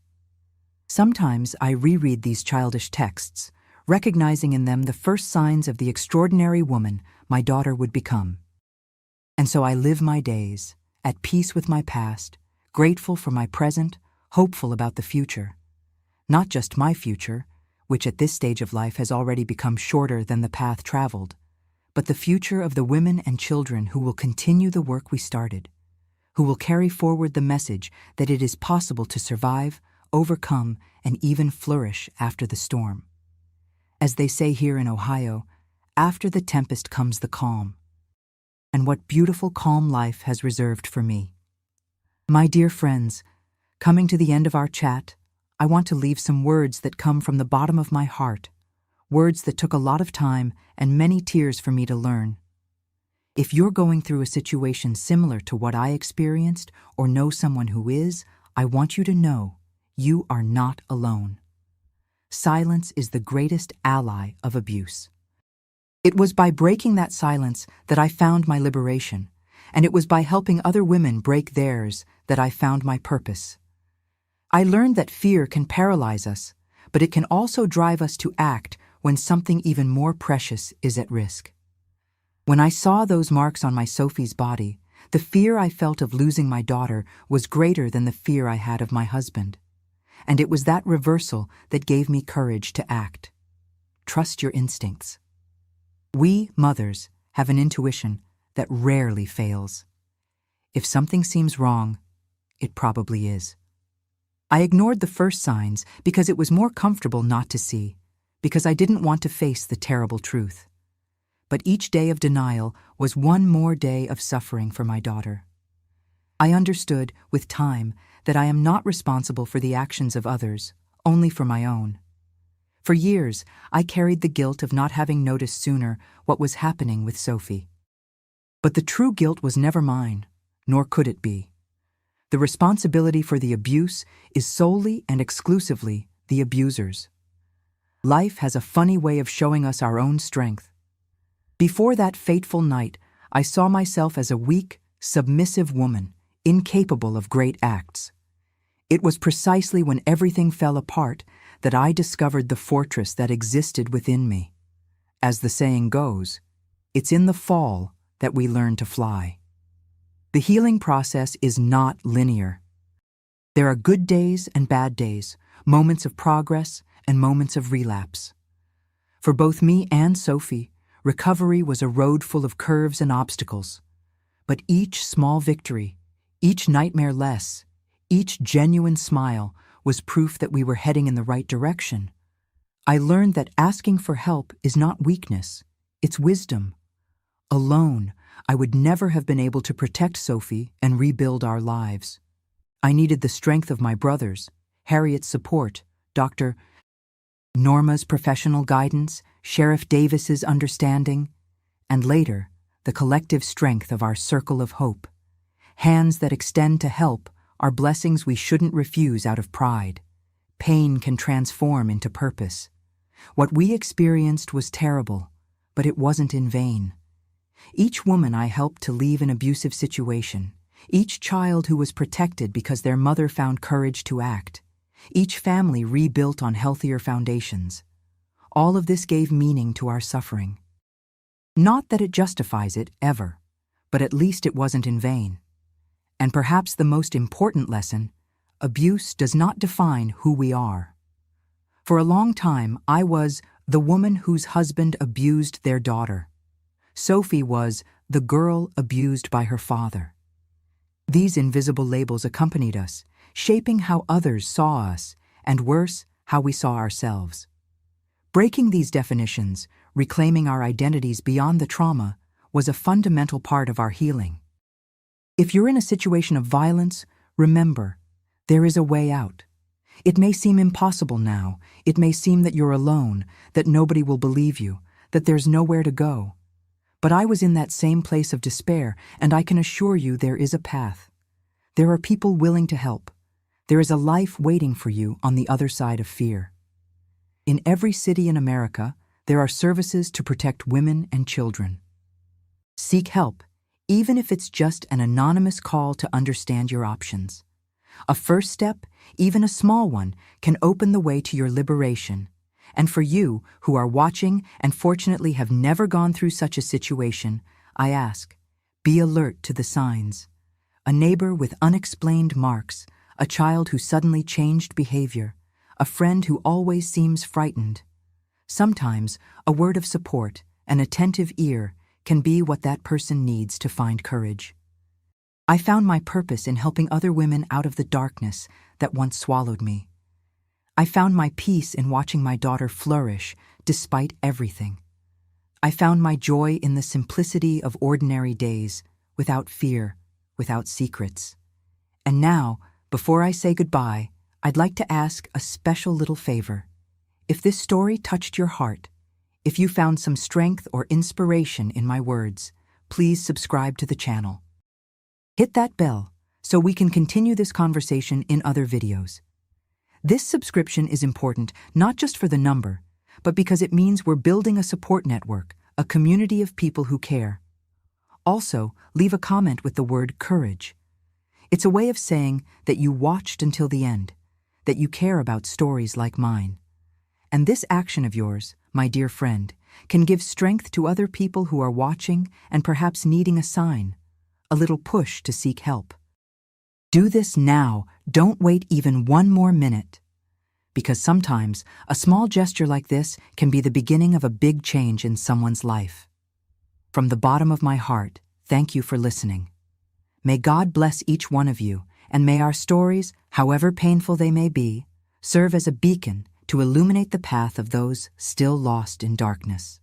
Sometimes I reread these childish texts, recognizing in them the first signs of the extraordinary woman my daughter would become. And so I live my days, at peace with my past, grateful for my present, hopeful about the future. Not just my future, which at this stage of life has already become shorter than the path traveled, but the future of the women and children who will continue the work we started, who will carry forward the message that it is possible to survive, overcome, and even flourish after the storm. As they say here in Ohio, after the tempest comes the calm. And what beautiful calm life has reserved for me. My dear friends, coming to the end of our chat, I want to leave some words that come from the bottom of my heart, words that took a lot of time and many tears for me to learn. If you're going through a situation similar to what I experienced or know someone who is, I want you to know you are not alone. Silence is the greatest ally of abuse. It was by breaking that silence that I found my liberation, and it was by helping other women break theirs that I found my purpose. I learned that fear can paralyze us, but it can also drive us to act when something even more precious is at risk. When I saw those marks on my Sophie's body, the fear I felt of losing my daughter was greater than the fear I had of my husband. And it was that reversal that gave me courage to act. Trust your instincts. We, mothers, have an intuition that rarely fails. If something seems wrong, it probably is. I ignored the first signs because it was more comfortable not to see, because I didn't want to face the terrible truth. But each day of denial was one more day of suffering for my daughter. I understood, with time, that I am not responsible for the actions of others, only for my own. For years, I carried the guilt of not having noticed sooner what was happening with Sophie. But the true guilt was never mine, nor could it be. The responsibility for the abuse is solely and exclusively the abuser's. Life has a funny way of showing us our own strength. Before that fateful night, I saw myself as a weak, submissive woman, incapable of great acts. It was precisely when everything fell apart that I discovered the fortress that existed within me. As the saying goes, it's in the fall that we learn to fly. The healing process is not linear. There are good days and bad days, moments of progress and moments of relapse. For both me and Sophie, recovery was a road full of curves and obstacles. But each small victory, each nightmare less, each genuine smile was proof that we were heading in the right direction. I learned that asking for help is not weakness, it's wisdom. Alone, I would never have been able to protect Sophie and rebuild our lives. I needed the strength of my brothers, Harriet's support, Dr. Norma's professional guidance, Sheriff Davis's understanding, and later, the collective strength of our circle of hope. Hands that extend to help are blessings we shouldn't refuse out of pride. Pain can transform into purpose. What we experienced was terrible, but it wasn't in vain. Each woman I helped to leave an abusive situation, each child who was protected because their mother found courage to act, each family rebuilt on healthier foundations. All of this gave meaning to our suffering. Not that it justifies it, ever, but at least it wasn't in vain. And perhaps the most important lesson, abuse does not define who we are. For a long time, I was the woman whose husband abused their daughter. Sophie was the girl abused by her father. These invisible labels accompanied us, shaping how others saw us, and worse, how we saw ourselves. Breaking these definitions, reclaiming our identities beyond the trauma, was a fundamental part of our healing. If you're in a situation of violence, remember, there is a way out. It may seem impossible now, it may seem that you're alone, that nobody will believe you, that there's nowhere to go. But I was in that same place of despair, and I can assure you there is a path. There are people willing to help. There is a life waiting for you on the other side of fear. In every city in America, there are services to protect women and children. Seek help, even if it's just an anonymous call to understand your options. A first step, even a small one, can open the way to your liberation. And for you, who are watching and fortunately have never gone through such a situation, I ask, be alert to the signs. A neighbor with unexplained marks, a child who suddenly changed behavior, a friend who always seems frightened. Sometimes, a word of support, an attentive ear, can be what that person needs to find courage. I found my purpose in helping other women out of the darkness that once swallowed me. I found my peace in watching my daughter flourish despite everything. I found my joy in the simplicity of ordinary days, without fear, without secrets. And now, before I say goodbye, I'd like to ask a special little favor. If this story touched your heart, if you found some strength or inspiration in my words, please subscribe to the channel. Hit that bell so we can continue this conversation in other videos. This subscription is important not just for the number, but because it means we're building a support network, a community of people who care. Also, leave a comment with the word courage. It's a way of saying that you watched until the end, that you care about stories like mine. And this action of yours, my dear friend, can give strength to other people who are watching and perhaps needing a sign, a little push to seek help. Do this now, don't wait even one more minute. Because sometimes, a small gesture like this can be the beginning of a big change in someone's life. From the bottom of my heart, thank you for listening. May God bless each one of you, and may our stories, however painful they may be, serve as a beacon to illuminate the path of those still lost in darkness.